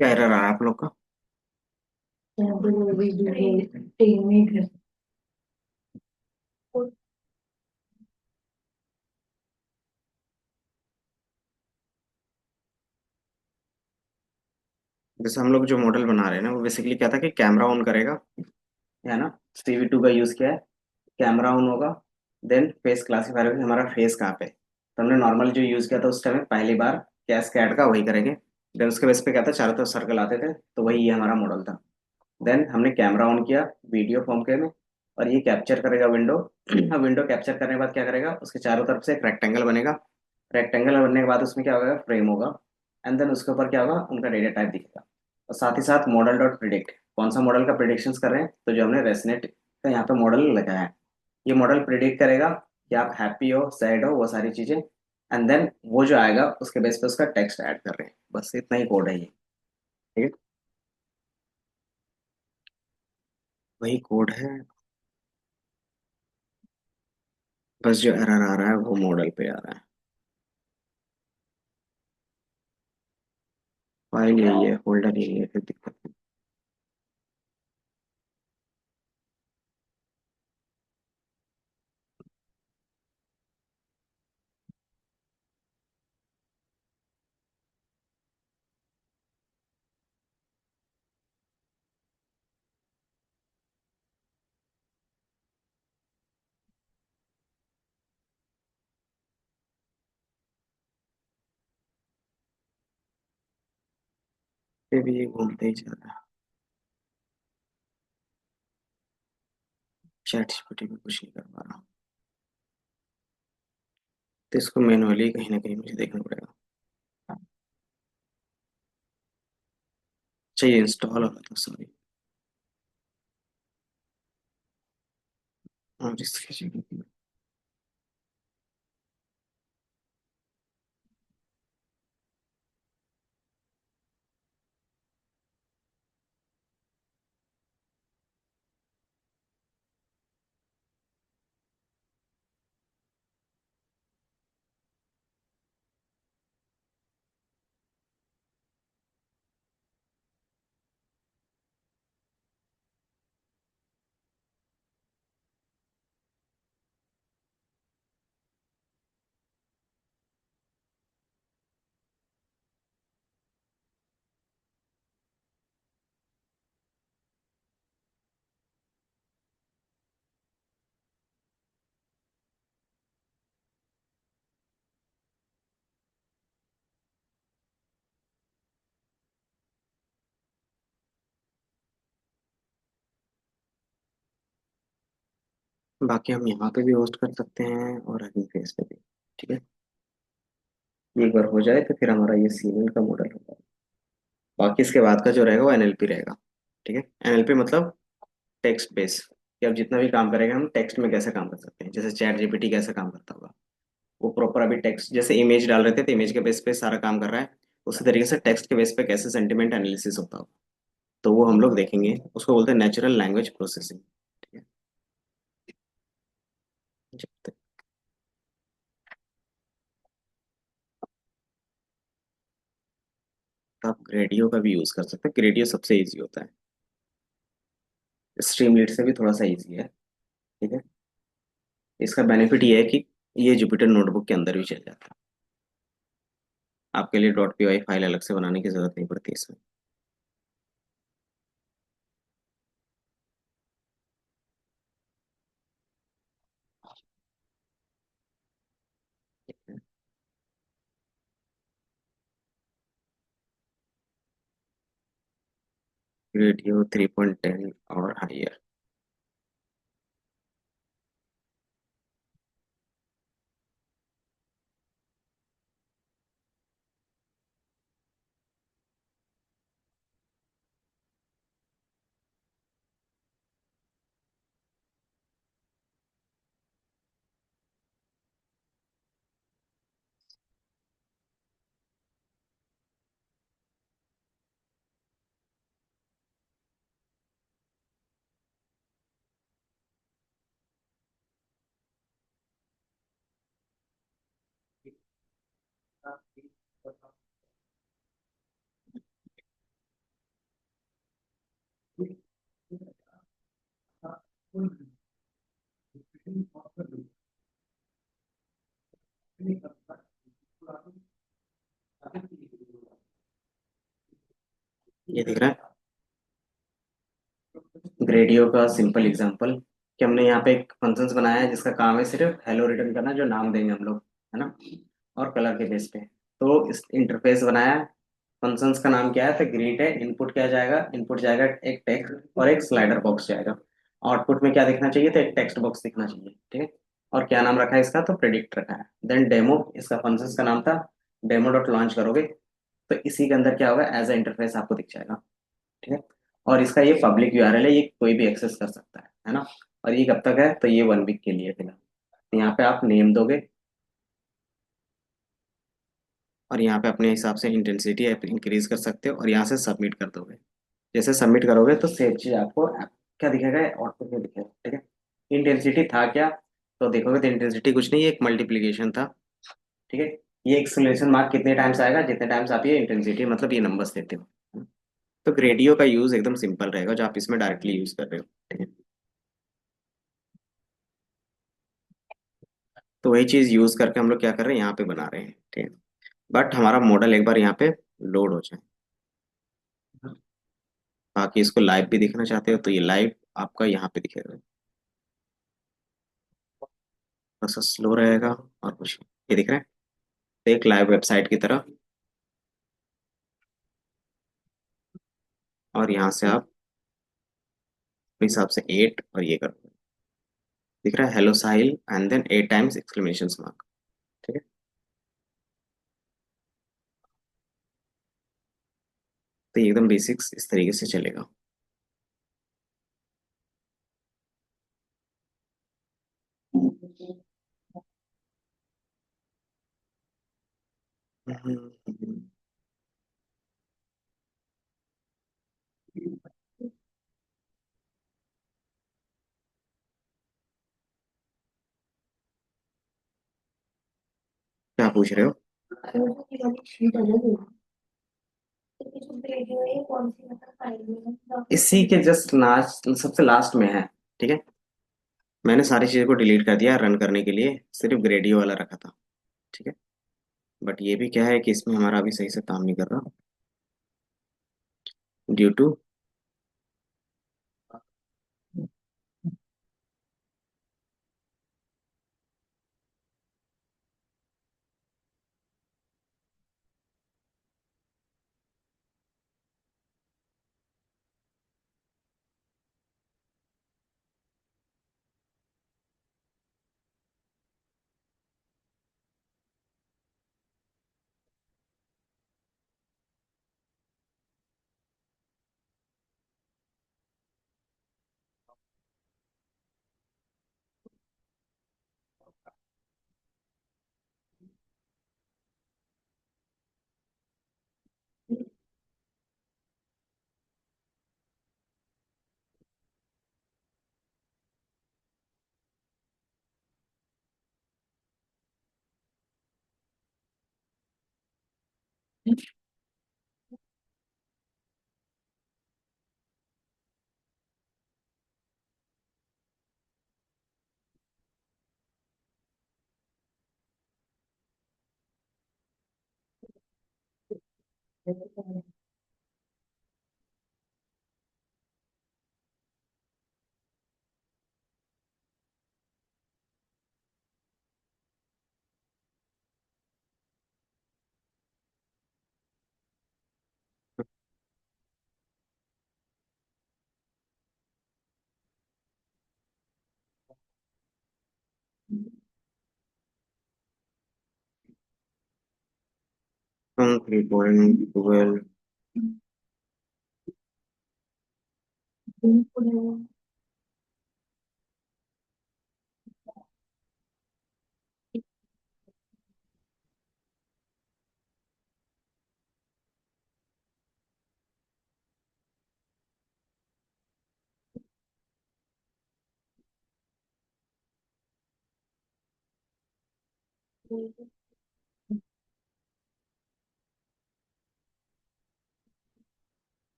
क्या एरर आ रहा है आप लोग का? जैसे हम लोग जो मॉडल बना रहे हैं ना, वो बेसिकली क्या था कि कैमरा ऑन करेगा, है ना, CV2 का यूज किया है, कैमरा ऑन होगा, देन फेस क्लासीफायर में हमारा फेस कहाँ पे, तो हमने नॉर्मल जो यूज किया था उस टाइम पहली बार कैस्केड का वही करेंगे। देन उसके बेस पे क्या था, चारों तरफ सर्कल आते थे, तो वही ये हमारा मॉडल था। देन हमने कैमरा ऑन किया वीडियो फॉर्म के में, और ये कैप्चर करेगा विंडो। अब विंडो कैप्चर करने के बाद क्या करेगा, उसके चारों तरफ से एक रेक्टेंगल बनेगा, रेक्टेंगल बनने के बाद उसमें क्या होगा, फ्रेम होगा, एंड देन उसके ऊपर क्या होगा, उनका डेटा टाइप दिखेगा। और साथ ही साथ मॉडल डॉट प्रिडिक्ट, कौन सा मॉडल का प्रिडिक्शंस कर रहे हैं, तो जो हमने रेसनेट का यहाँ पे मॉडल लगाया है, ये मॉडल प्रिडिक्ट करेगा कि आप हैप्पी हो सैड हो वो सारी चीजें, एंड देन वो जो आएगा उसके बेस पे उसका टेक्स्ट ऐड कर रहे हैं, बस इतना ही कोड है ये। ठीक है, वही कोड है, बस जो एरर आ रहा है वो मॉडल पे आ रहा है। फाइल यही है, फोल्डर यही है, फिर दिक्कत नहीं। फिर भी ये घूमते ही जा रहा है, चैट जीपीटी में कुछ नहीं कर पा रहा, तो इसको मैनुअली कहीं ना कहीं मुझे देखना पड़ेगा। अच्छा ये इंस्टॉल हो रहा था, सॉरी। हाँ जिसकी जीपीटी बाकी हम यहाँ पे भी होस्ट कर सकते हैं और हनी फेस पे भी। ठीक है, ये एक बार हो जाए तो फिर हमारा ये सीरियल का मॉडल होगा। बाकी इसके बाद का जो रहेगा वो एनएलपी रहेगा। ठीक है, एनएलपी मतलब टेक्स्ट बेस, कि अब जितना भी काम करेंगे हम टेक्स्ट में कैसे काम कर सकते हैं, जैसे चैट जीपीटी कैसे काम करता होगा। वो प्रॉपर अभी टेक्स्ट जैसे इमेज डाल रहे थे तो इमेज के बेस पे सारा काम कर रहा है, उसी तरीके से टेक्स्ट के बेस पे कैसे सेंटिमेंट एनालिसिस होता होगा, तो वो हम लोग देखेंगे। उसको बोलते हैं नेचुरल लैंग्वेज प्रोसेसिंग। ठीक है, जब तक आप ग्रेडियो का भी यूज कर सकते हैं, ग्रेडियो सबसे इजी होता है, स्ट्रीमलीट से भी थोड़ा सा इजी है। ठीक है, इसका बेनिफिट ये है कि ये जुपिटर नोटबुक के अंदर भी चल जाता है, आपके लिए डॉट पी वाई फाइल अलग से बनाने की जरूरत नहीं पड़ती इसमें। रेडियो 3.10 और हायर। ये दिख रहा है ग्रेडियो का सिंपल एग्जांपल, कि हमने यहाँ पे एक फंक्शंस बनाया है जिसका काम है सिर्फ हेलो रिटर्न करना, जो नाम देंगे हम लोग, है ना, और कलर के बेस पे। तो इस इंटरफेस बनाया है, फंक्शंस का नाम क्या है, तो ग्रीट है। इनपुट क्या जाएगा, इनपुट जाएगा एक टेक्स्ट और एक स्लाइडर बॉक्स जाएगा। आउटपुट में क्या दिखना चाहिए, तो एक टेक्स्ट बॉक्स दिखना चाहिए। ठीक है, और क्या नाम रखा है इसका, तो प्रेडिक्ट रखा है। देन डेमो, इसका फंक्शंस का नाम था, डेमो डॉट लॉन्च करोगे तो इसी के अंदर क्या होगा, एज अ इंटरफेस आपको दिख जाएगा। ठीक है, और इसका ये पब्लिक यूआरएल है, ये कोई भी एक्सेस कर सकता है ना। और ये कब तक है, तो ये 1 वीक के लिए फिलहाल। तो यहाँ पे आप नेम दोगे और यहाँ पे अपने हिसाब से इंटेंसिटी इंक्रीज कर सकते हो और यहाँ से सबमिट कर दोगे। जैसे सबमिट करोगे तो सेम चीज आपको क्या दिखेगा, आउटपुट में दिखेगा। ठीक है, इंटेंसिटी था क्या, तो देखोगे तो इंटेंसिटी कुछ नहीं, ये एक मल्टीप्लीकेशन था। ठीक है, ये एक्सक्लेमेशन मार्क कितने टाइम्स आएगा, जितने टाइम्स आप ये इंटेंसिटी मतलब ये नंबर्स देते हो। तो ग्रेडियो का यूज एकदम सिंपल रहेगा, जो आप इसमें डायरेक्टली यूज कर रहे हो। ठीक है, तो वही चीज यूज करके हम लोग क्या कर रहे हैं, यहाँ पे बना रहे हैं। ठीक है, बट हमारा मॉडल एक बार यहाँ पे लोड हो जाए, बाकी इसको लाइव भी देखना चाहते हो तो ये लाइव आपका यहाँ पे दिखेगा। थोड़ा सा स्लो रहेगा और कुछ नहीं। ये दिख रहा है, तो एक लाइव वेबसाइट की तरह। और यहाँ से आप अपने हिसाब से 8 और ये करो, दिख रहा है hello Sahil and then 8 times exclamation mark. ठीक है, तो ये एकदम बेसिक्स इस तरीके से चलेगा। क्या पूछ रहे हो?
तो की वाली शीट अलग है। तो ये जो वीडियो है ये कौन सी मतलब फाइल में
इसी
डॉक्यूमेंट
के
में।
जस्ट लास्ट, सबसे लास्ट में है। ठीक है, मैंने सारी चीज़ों को डिलीट कर दिया रन करने के लिए, सिर्फ ग्रेडियो वाला रखा था। ठीक है, बट ये भी क्या है कि इसमें हमारा अभी सही से काम नहीं कर रहा, ड्यू टू हम 3.12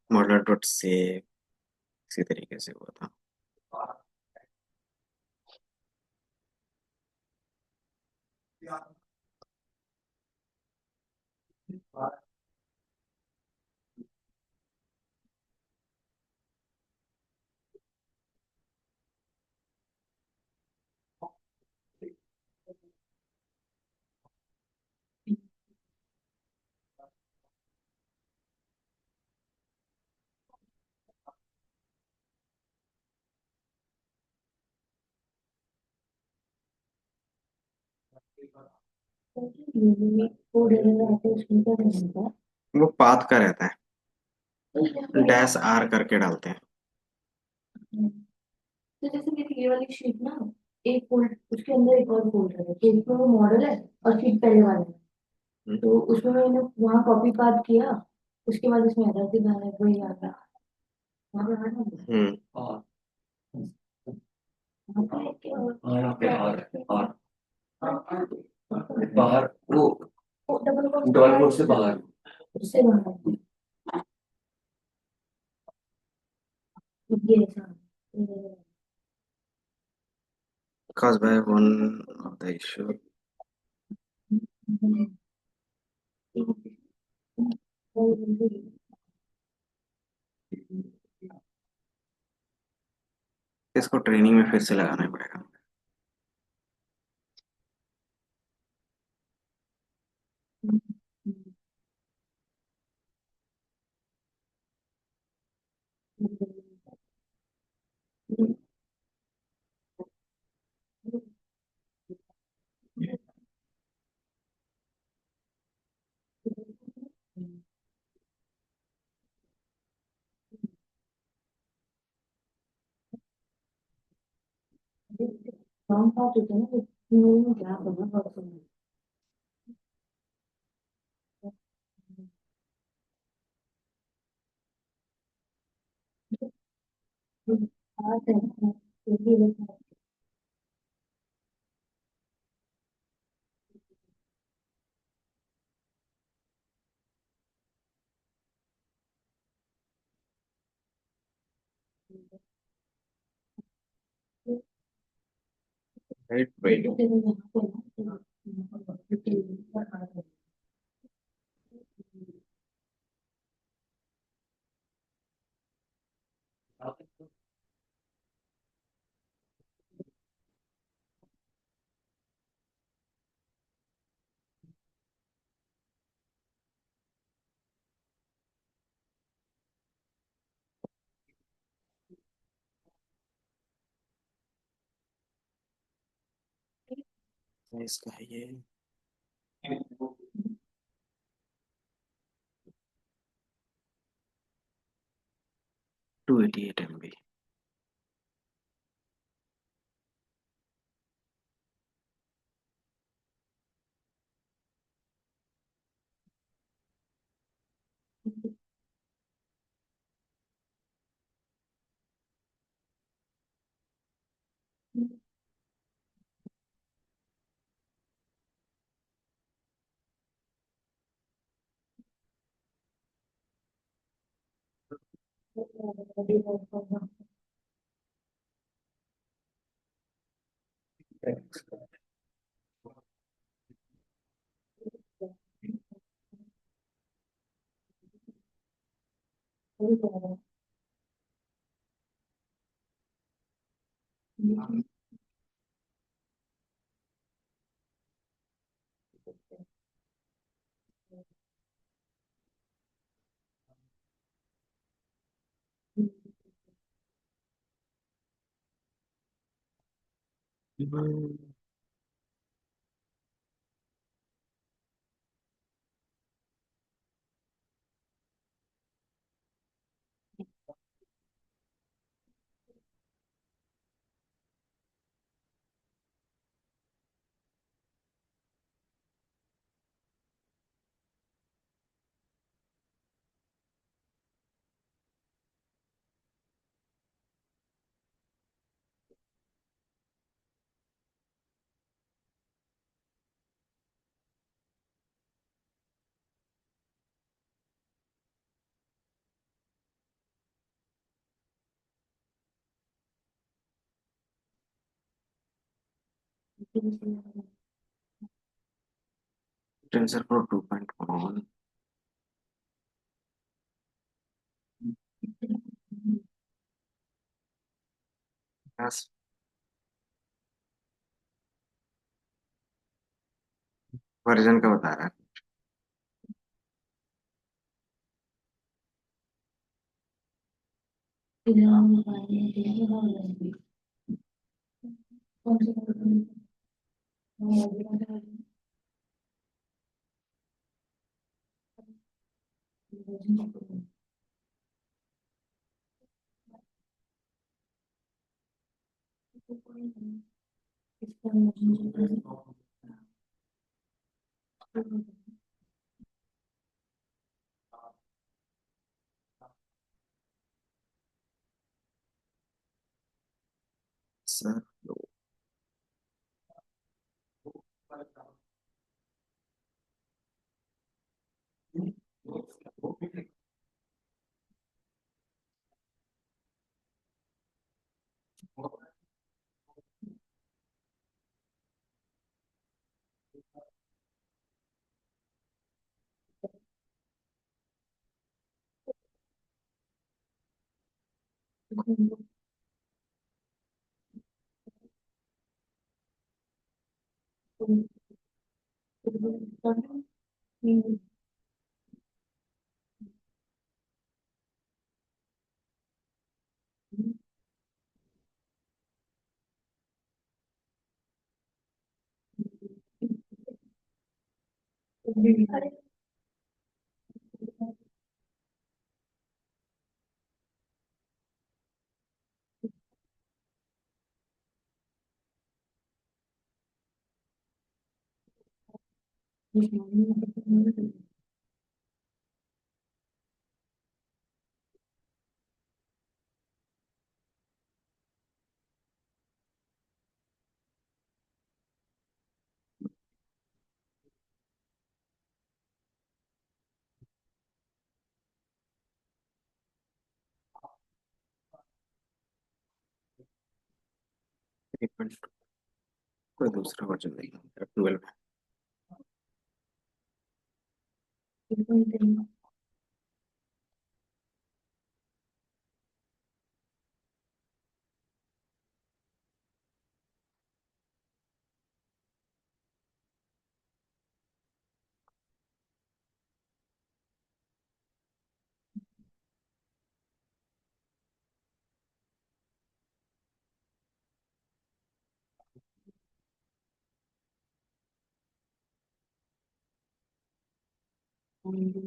मॉडल डॉट से इसी तरीके से हुआ था। वो पाथ का रहता है, डैश आर करके डालते हैं।
तो जैसे मेरी ये वाली शीट ना, एक फोल्ड उसके अंदर एक और फोल्डर है, तो इसमें वो मॉडल है और शीट पहले वाला है। तो उसमें मैंने वहाँ कॉपी पास्ट किया, उसके बाद इसमें एरर दिखाना है, वही आ गया। वहाँ पे आना है।
हम्म।
वहाँ पे क्या
यहाँ पे और बाहर वो
डबल
डॉट कोड से बाहर
उससे बाहर ये ऐसा
Caused by one of the issue। इसको ट्रेनिंग में फिर से लगाना पड़ेगा।
लॉन्ग पार्ट होता है ना, तो क्या करना पड़ता है। बात है ना, ये भी है।
Right wait. इसका है ये 288 MB। टेंसर प्रो 2.1 वर्जन का बता रहा है। सर 3.2 कोई दूसरा वर्जन देगा 12
3.10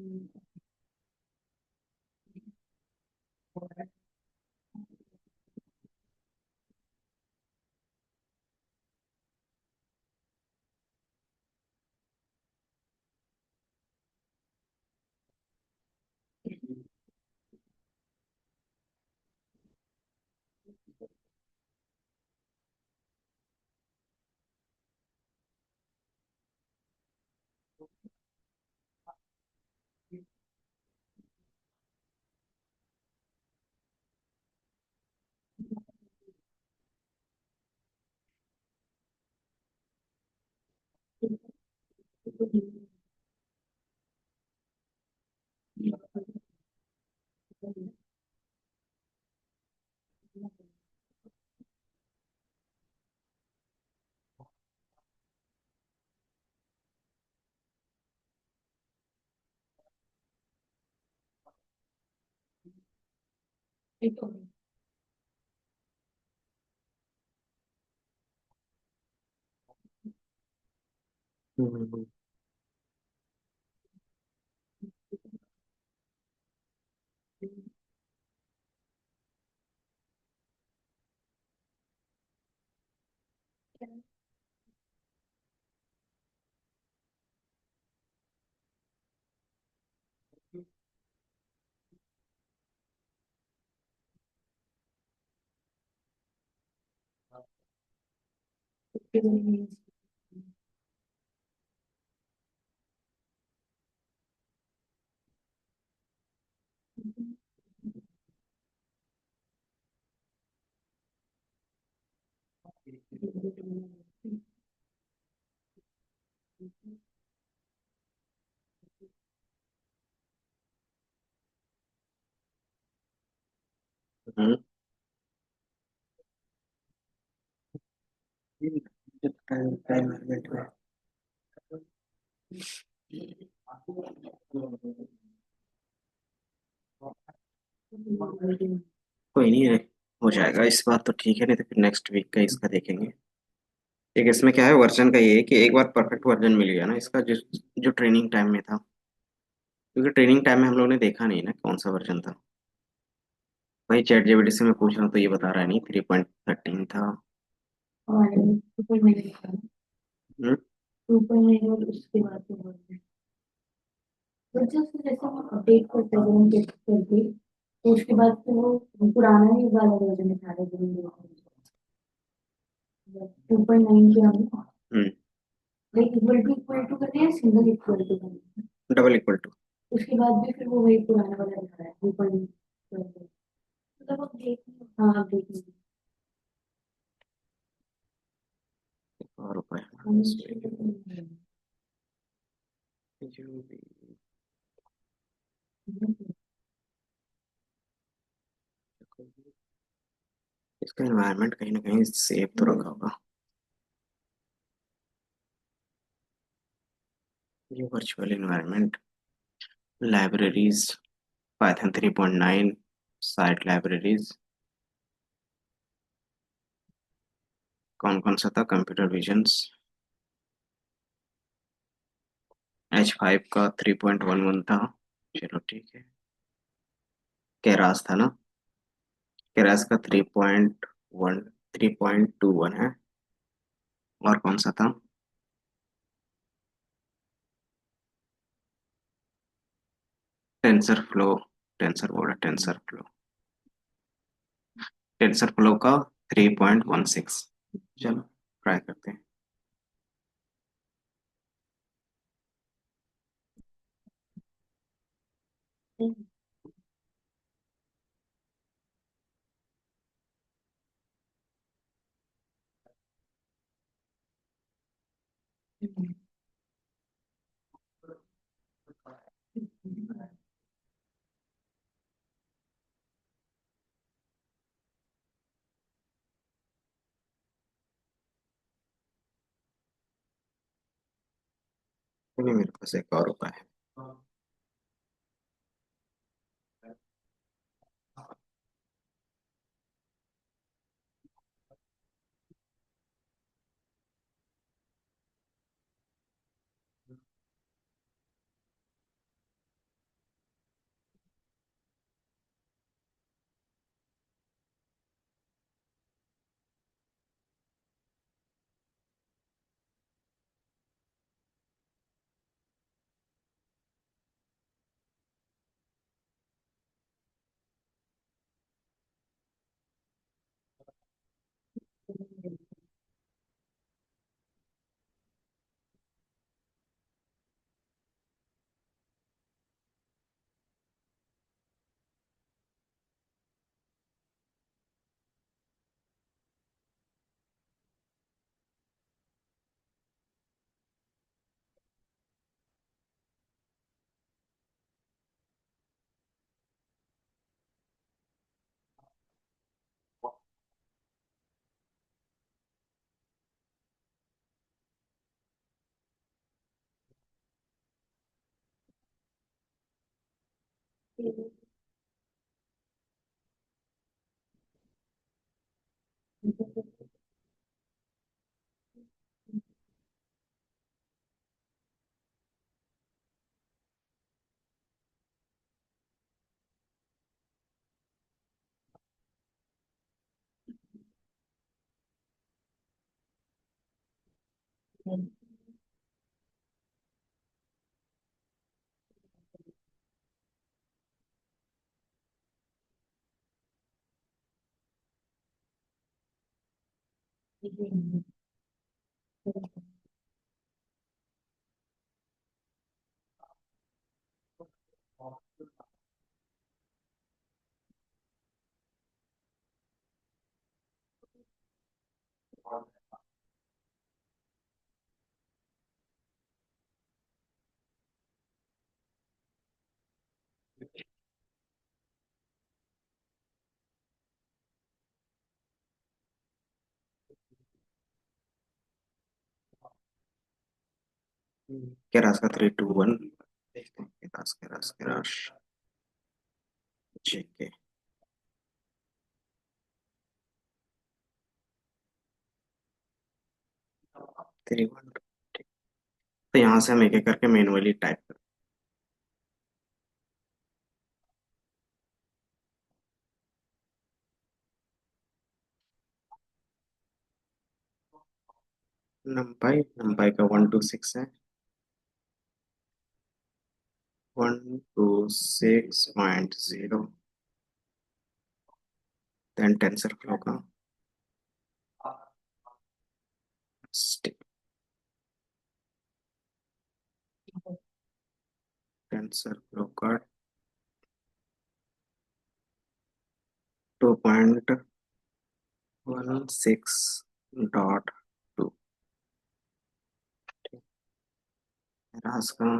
टाइम मैनेजमेंट में कोई नहीं है, हो जाएगा इस बार तो ठीक है, नहीं तो फिर नेक्स्ट वीक का इसका देखेंगे। एक इसमें क्या है वर्जन का ये है कि एक बार परफेक्ट वर्जन मिल गया ना इसका, जो जो ट्रेनिंग टाइम में था, क्योंकि ट्रेनिंग टाइम में हम लोगों ने देखा नहीं ना कौन सा वर्जन था। भाई चैट जीपीटी से मैं पूछ रहा हूँ तो ये बता रहा है नहीं 3.13 था।
और सुपर मैंने
हम्म,
सुपर मैंने और उसके बाद तो जैसे जैसे हम अपडेट करते हैं हम चेक करके तो उसके बाद फिर वो पुराना ही वाला वर्जन दिखा रहे हैं 2.9 के हम
हम्म,
लाइक इक्वल टू करते हैं सिंगल इक्वल टू करते हैं
डबल इक्वल टू।
उसके बाद भी फिर वो वही पुराना वाला दिखा रहा है 2.9 मतलब अब देख हाँ अब देख
और रुपए इसका एनवायरनमेंट कहीं ना कहीं सेफ तो रखा होगा। ये virtual environment, libraries, Python 3.9, site libraries, कौन कौन सा था, कंप्यूटर विजन्स, H5 का 3.11 था, चलो ठीक है। केरास था ना, केरास का 3.21 है। और कौन सा था, tensor flow, tensor board, tensor flow का 3.16। चलो ट्राई करते हैं। नहीं, मेरे पास एक और उपाय है। केरास का 3 2 1 देखते हैं। केरास केरास केरास जेके 3 1। तो यहाँ से हम एक एक करके मैनुअली टाइप कर। नंपाई का 1 2 6 है। 1 2 6.0। देन टेंसर फ्लो का टेंसर फ्लो का 2.16.2। केरास का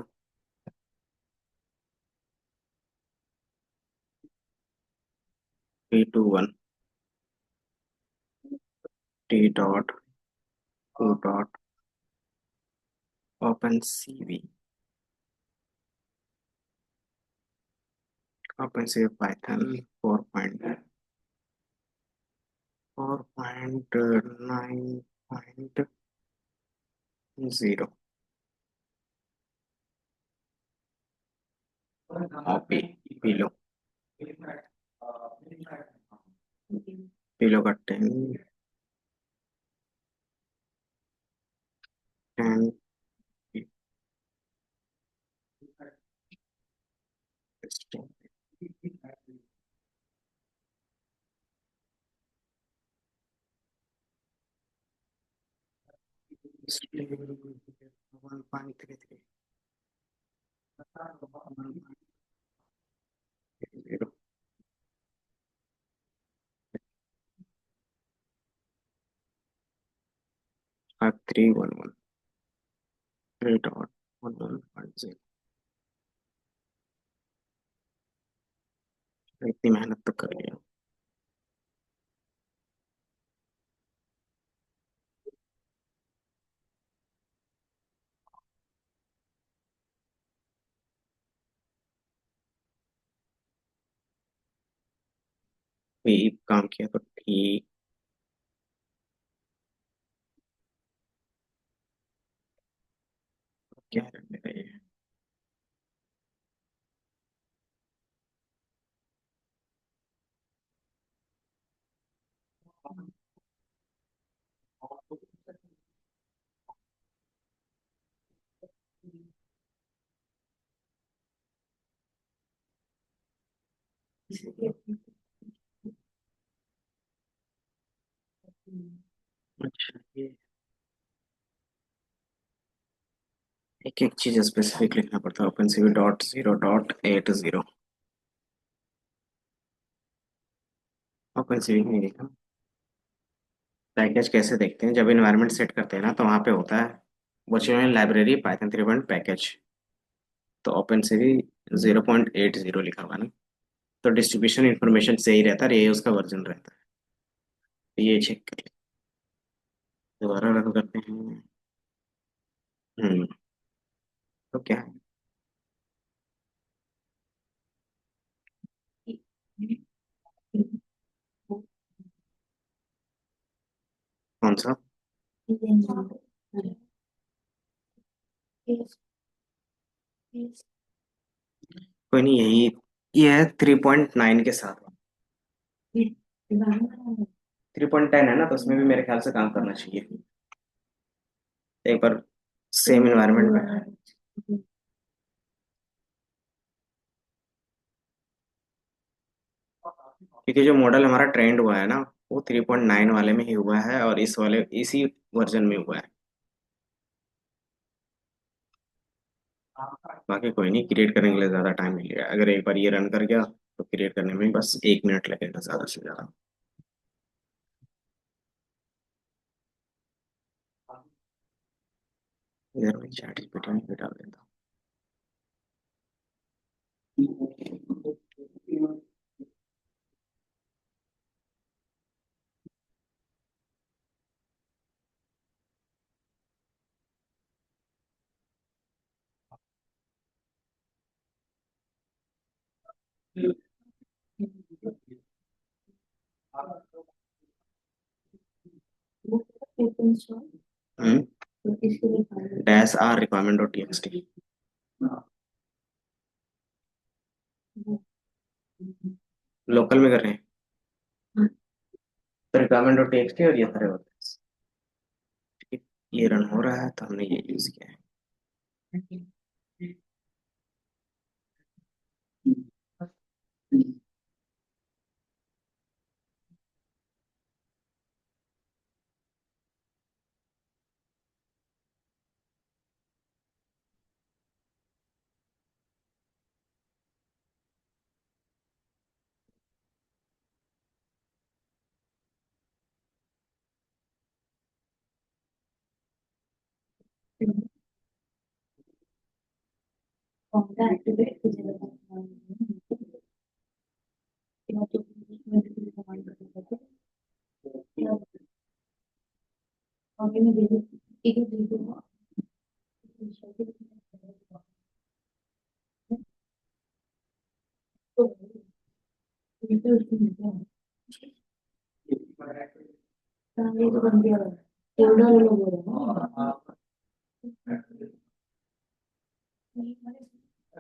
T 2 1 T.2 open CV open CV Python 4.9.0। Copy Pillow Pillow का 10 1.33 0 5311 3.11.0। इतनी मेहनत तो कर लिया। ये काम किया तो ठीक। क्या है मेरा ये? अच्छा, ये एक एक चीज स्पेसिफिक लिखना पड़ता है। Open CV dot 0.80। Open CV नहीं लिखा। पैकेज कैसे देखते हैं? जब इन्वायरमेंट सेट करते हैं ना तो वहाँ पे होता है वर्चुअल लाइब्रेरी पाइथन 3 पैकेज। तो ओपन सीवी 0.80 लिखा हुआ ना, तो डिस्ट्रीब्यूशन इंफॉर्मेशन सही रहता है, ये उसका वर्जन रहता है। ये चेक कर लें। दोबारा रन करते हैं। हम्म। तो क्या है? कौन सा? कोई नहीं, यही ये है 3.9 के साथ। 3.10 है ना, तो उसमें भी मेरे ख्याल से काम करना चाहिए एक बार सेम इन्वायरमेंट में। क्योंकि जो मॉडल हमारा ट्रेंड हुआ है ना, वो 3.9 वाले में ही हुआ है और इस वाले इसी वर्जन में हुआ है। बाकी कोई नहीं, क्रिएट करने के लिए ज़्यादा टाइम नहीं लिया। अगर एक बार ये रन कर गया तो क्रिएट करने में बस 1 मिनट लगेगा ज़्यादा से ज़्यादा। इधर मैं चैट जीपीटी में भी डाल देता हूँ। Dash R requirement dot TXT local में कर रहे हैं। तो रिक्वायरमेंट डॉट टीएक्सटी और ये सारे होते हैं। ये रन हो रहा है तो हमने ये यूज किया है।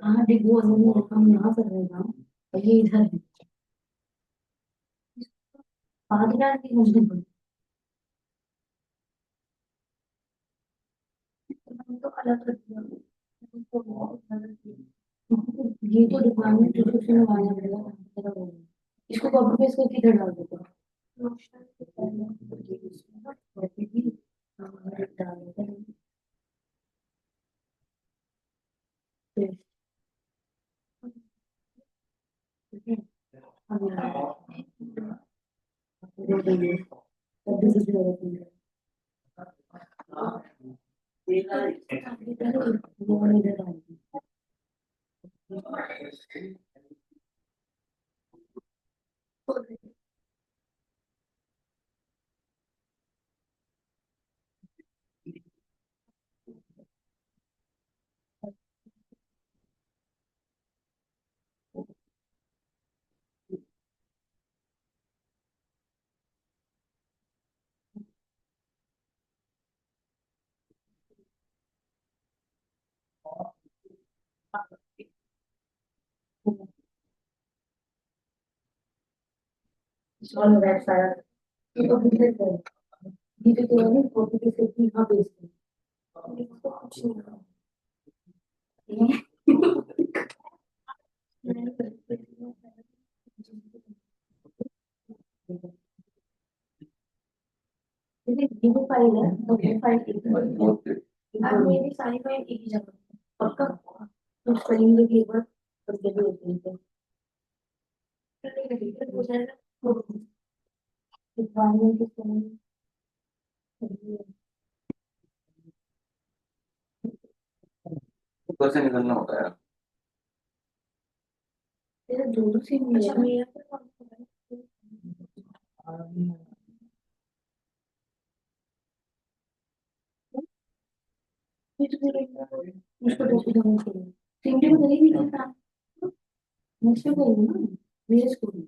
हाँ देख, वो हम यहाँ कर रहे हैं ना, और ये इधर है। पागल की हम तो अलग कर दिया। तो बहुत अलग किया। ये तो डिपार्टमेंट डिस्क्रिप्शन में आना पड़ेगा। इसको कॉपी पेस्ट करके इधर डाल देते हैं।
वो इधर आएगी। ऑन दैट साइड ये तो किधर है, ये तो क्या है कॉपी के सेट यहाँ भेजते हैं, इसको कुछ नहीं कहा। ये वो फाइल है तो वो फाइल एक है। अब मेरी सारी फाइल एक ही जगह है। पक्का तो स्पेलिंग भी एक बार कर देते हैं तो हो जाएगा। रिक्वायरमेंट किस तरह
ऊपर से निकलना होता है।
तेरा दोनों से मेरा उसको दूसरी जगह से सिमटी में नहीं निकलता, मुझसे करेंगे ना मेरे स्कूल में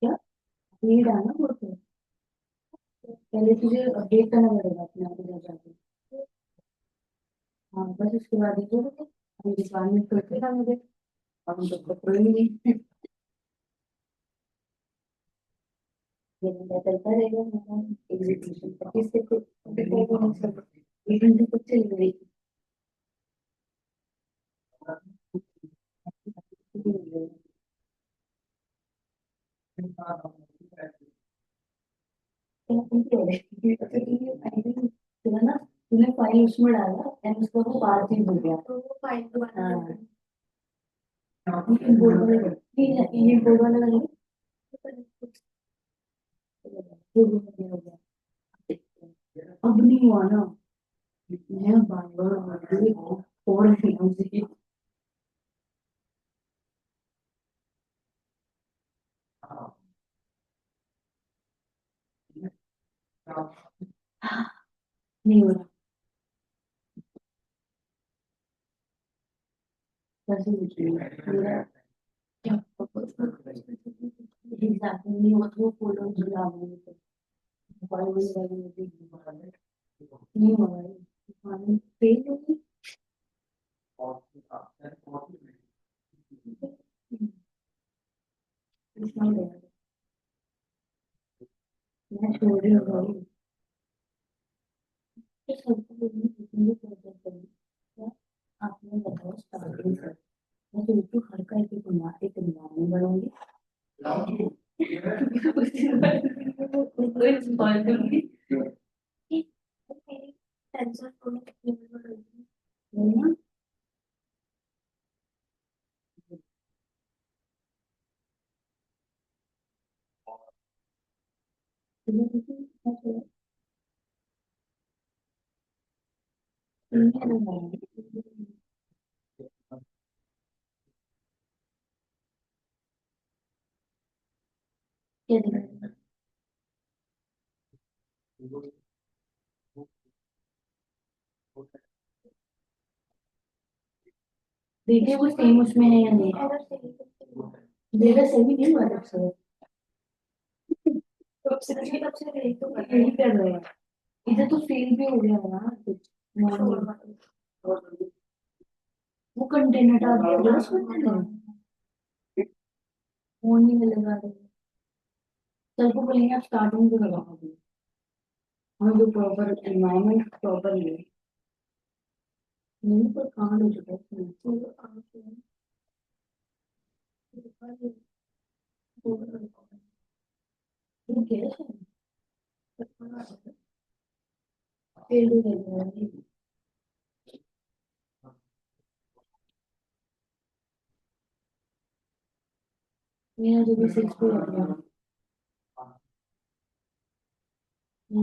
क्या नीड आना बोलते हैं, पहले तुझे अपडेट करना पड़ेगा अपने आप को जाके। हाँ बस उसके बाद ये हम रिक्वायरमेंट करते था मुझे अब हम तो कोई नहीं ये मेरा चलता रहेगा मेरा एग्जीक्यूशन 25 से कुछ एक घंटे कुछ चल रही ना तूने फाइल उसमें डाला एंड उसका वो बाहर चेंज हो गया तो वो फाइल दोबारा बोर्ड वाले ये बोर्ड वाला लगे हो गया अब नहीं हुआ ना मैं बार बार और मुझे नहीं हो रहा कैसे मेरा एग्जैक्टली नहीं हुआ तो वो फोटो जुड़ा हुआ है नहीं हो रहा है फेल होगी मैं छोड़ रही हूँ आपने बताओ स्टार्टिंग से मैं तो यूट्यूब हर का एक दिमाग में बनूंगी देखिए वो सेम उसमें है या नहीं मेरा सही नहीं हुआ तब से यही कर रहे हैं इधर तो फेल भी हो गया है ना कुछ वो कंटेनर डाल दिया उसमें फोन नहीं मिलेगा सर को बोलेंगे आप स्टार्टिंग से लगाओ हमें जो प्रॉपर एनवायरमेंट प्रॉपर है नहीं पर कहाँ हो चुका है वो क्या है फेल हो गया मेरा जो भी 6 पे लग गया
रन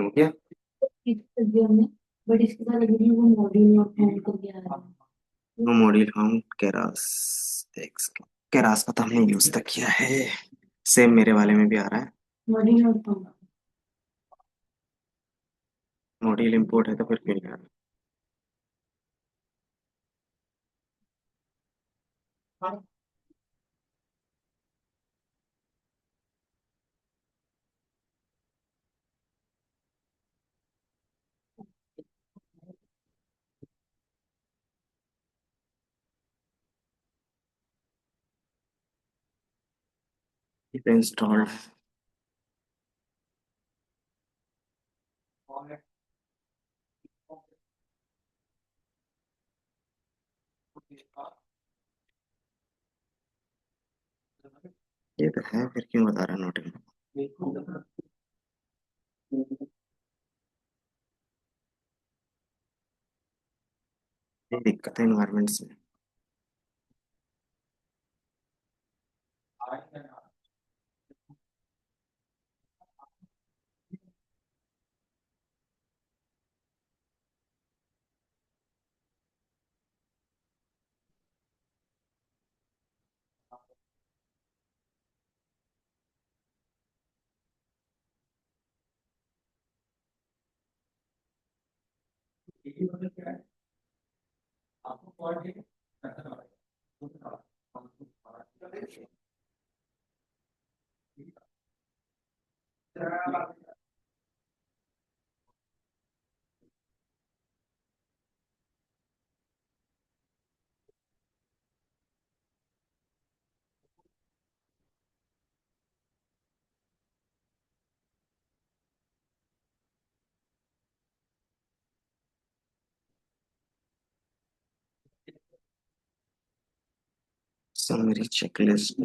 हो गया।
बट इसके बाद अभी वो मॉड्यूल और फॉर्म करके आ रहा है।
नो मॉड्यूल हम केरास एक्स केरास का तो हमने यूज तक किया है। सेम मेरे वाले में भी आ रहा है।
मॉड्यूल और फॉर्म
मॉड्यूल इंपोर्ट है तो फिर क्यों नहीं आ रहा? इंस्टॉल्ड। ये तो है, फिर क्यों बता रहा है नोटिंग? ये दिक्कत है इन्वायरमेंट्स में। Summary checklist.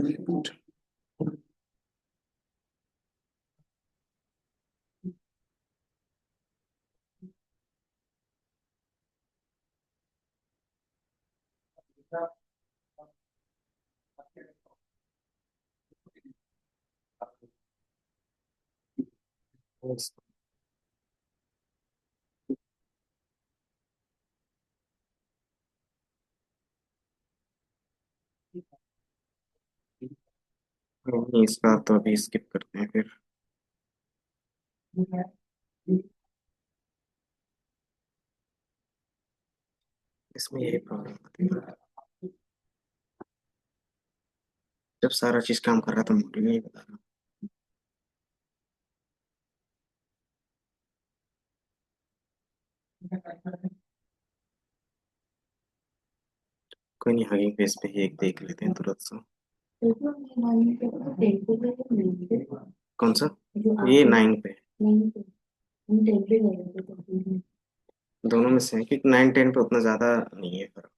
नहीं, इसका तो अभी स्किप करते हैं फिर। इसमें यही प्रॉब्लम आती है, जब सारा चीज काम कर रहा था मुझे नहीं बता रहा। कोई नहीं, हगिंग फेस पे ही एक देख लेते हैं तुरंत सा।
देखो ये नाइन पे तो टेन पे तो नहीं पे
कौन सा?
जो
ये
आप
9 पे।
नहीं पे हम टेन पे गए थे तो
दोनों में से है कि 9 10 पे उतना ज्यादा नहीं है फर्क।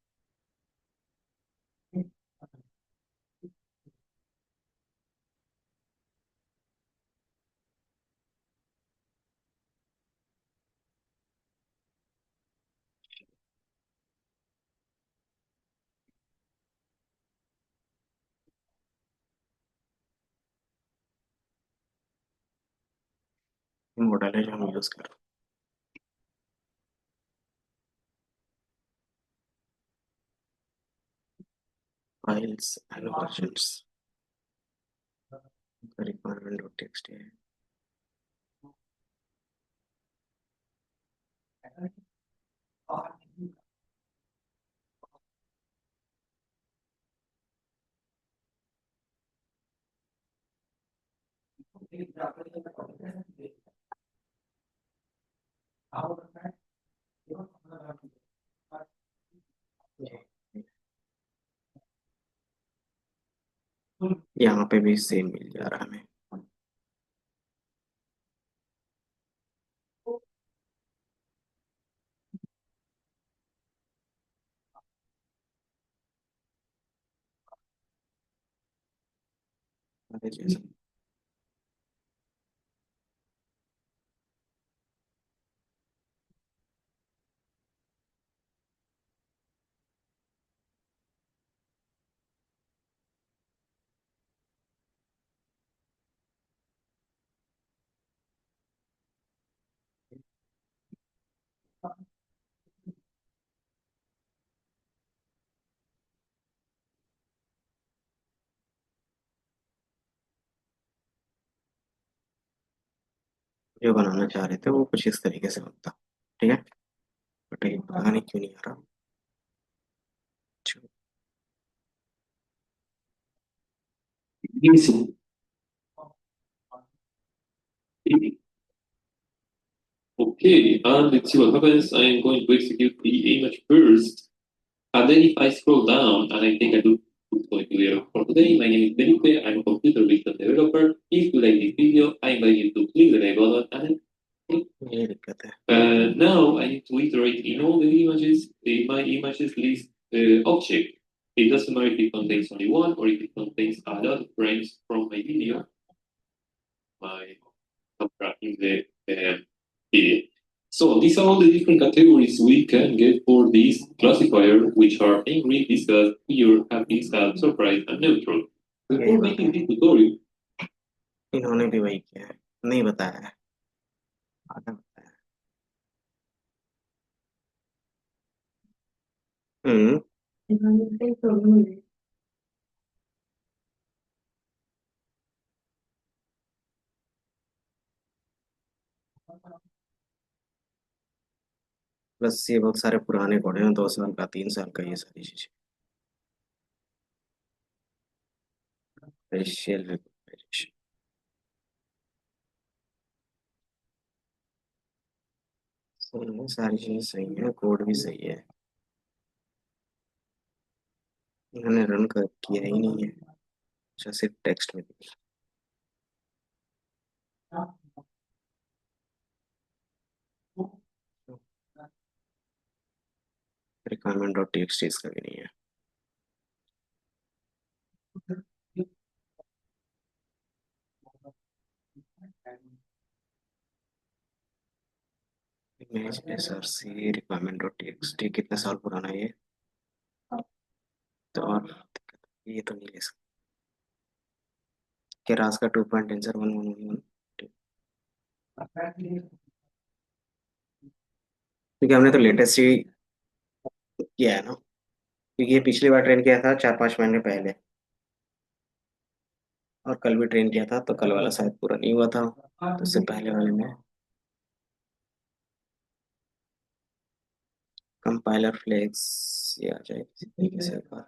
मॉडल है जो हम यूज कर रहे हैं, files and versions requirement dot text है। यहाँ पे भी सेम मिल जा रहा है हमें। अरे जैसा जो बनाना चाह रहे थे वो कुछ इस तरीके से बनता। ठीक है, बट ये पता नहीं क्यों नहीं आ रहा।
Easy. Okay, and let's see what happens. I am going to execute the image first. And then if I scroll down and I take a look who's going to be here for today, my name is Felipe, I'm a computer vision developer. If you like this video, I invite you to click the like button and
ये दिक्कत है।
now I need to iterate in all the images in my images list object. It doesn't matter if it contains only one or if it contains a lot of frames from my video, my camera in the video. So these are all the different categories we can get for this classifier, which are angry, disgust, fear, happy, sad, surprise, and neutral. Before making this tutorial,
इन्होंने भी वही किया है, नहीं बताया है, आधा बताया है।
इन्होंने कोई प्रॉब्लम नहीं।
प्लस ये बहुत सारे पुराने कोड हैं, 2 साल का, 3 साल का, ये सारी चीजें। फेशियल रिकॉग्निशन, सही है, सारी चीजें सही है, कोड भी सही है। इन्होंने रन कर किया ही नहीं है, अच्छा सिर्फ टेक्स्ट में दिया। रिक्वायरमेंट डॉट टीएक्सटी इसका भी नहीं है। Image SRC requirement dot TXT कितने साल पुराना है ये? तो और ये तो नहीं ले सकते। केरास का 2 पॉइंट टेंसर 1 1 1 क्योंकि हमने तो लेटेस्ट ही किया है ना, क्योंकि ये पिछली बार ट्रेन किया था 4 5 महीने पहले, और कल भी ट्रेन किया था, तो कल वाला शायद पूरा नहीं हुआ था, तो उससे पहले वाले में कंपाइलर फ्लेक्स ये आ जाए किसी तरीके से एक बार।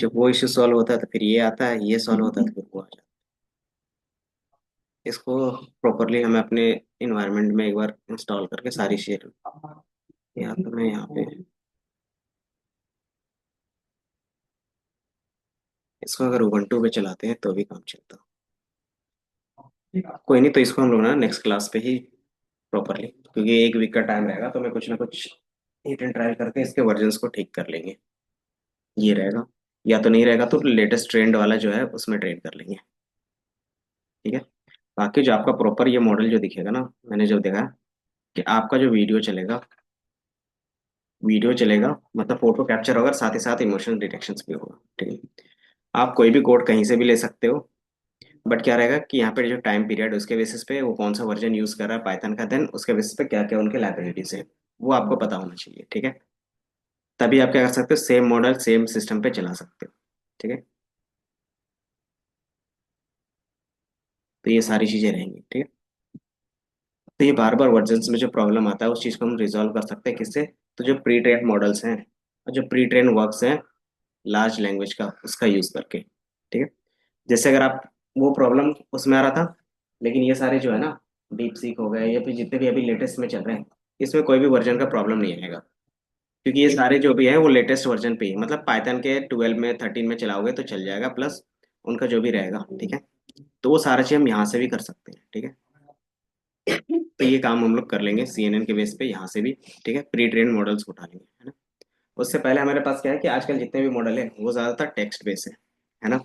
जब वो इश्यू सॉल्व होता है तो फिर ये आता है, ये सॉल्व होता है तो फिर वो आ जाता है। इसको प्रॉपरली हमें अपने इन्वायरमेंट में एक बार इंस्टॉल करके सारी चीजें, या तो मैं यहाँ पे इसको अगर उबंटू पे चलाते हैं तो भी काम चलता। कोई नहीं, तो इसको हम लोग ना नेक्स्ट क्लास पे ही प्रॉपरली, क्योंकि 1 वीक का टाइम रहेगा, तो मैं कुछ ना कुछ हिट एंड ट्राई करके इसके वर्जन्स को ठीक कर लेंगे। ये रहेगा, या तो नहीं रहेगा तो लेटेस्ट ट्रेंड वाला जो है उसमें ट्रेन कर लेंगे। ठीक है, बाकी जो आपका प्रॉपर ये मॉडल जो दिखेगा ना, मैंने जो देखा कि आपका जो वीडियो चलेगा, मतलब फोटो कैप्चर होगा, साथ ही साथ इमोशन डिटेक्शन भी होगा। ठीक है, आप कोई भी कोड कहीं से भी ले सकते हो, बट क्या रहेगा कि यहाँ पे जो टाइम पीरियड है उसके बेसिस पे वो कौन सा वर्जन यूज कर रहा है पाइथन का, देन उसके बेसिस पे क्या क्या उनके लाइब्रेरीज है वो आपको पता होना चाहिए। ठीक है, तभी आप क्या कर सकते हो, सेम मॉडल सेम सिस्टम पे चला सकते हो। ठीक है, तो ये सारी चीजें रहेंगी। ठीक है, तो ये बार बार वर्जन्स में जो प्रॉब्लम आता है उस चीज को हम रिजॉल्व कर सकते हैं किससे, तो जो प्री ट्रेन मॉडल्स हैं और जो प्री ट्रेन वर्क्स हैं लार्ज लैंग्वेज का, उसका यूज करके। ठीक है, जैसे अगर आप, वो प्रॉब्लम उसमें आ रहा था, लेकिन ये सारे जो है ना, डीप सीक हो गए या फिर जितने भी अभी लेटेस्ट में चल रहे हैं, इसमें कोई भी वर्जन का प्रॉब्लम नहीं आएगा, क्योंकि ये सारे जो भी है वो लेटेस्ट वर्जन पे ही, मतलब पाइथन के 12 में 13 में चलाओगे तो चल जाएगा, प्लस उनका जो भी रहेगा। ठीक है, तो वो सारा चीज हम यहाँ से भी कर सकते हैं। ठीक है, तो ये काम हम लोग कर लेंगे CNN के बेस पे यहाँ से भी। ठीक है, प्री ट्रेन मॉडल्स उठा लेंगे, है ना। उससे पहले हमारे पास क्या है कि आजकल जितने भी मॉडल है वो ज़्यादातर टेक्स्ट बेस है ना।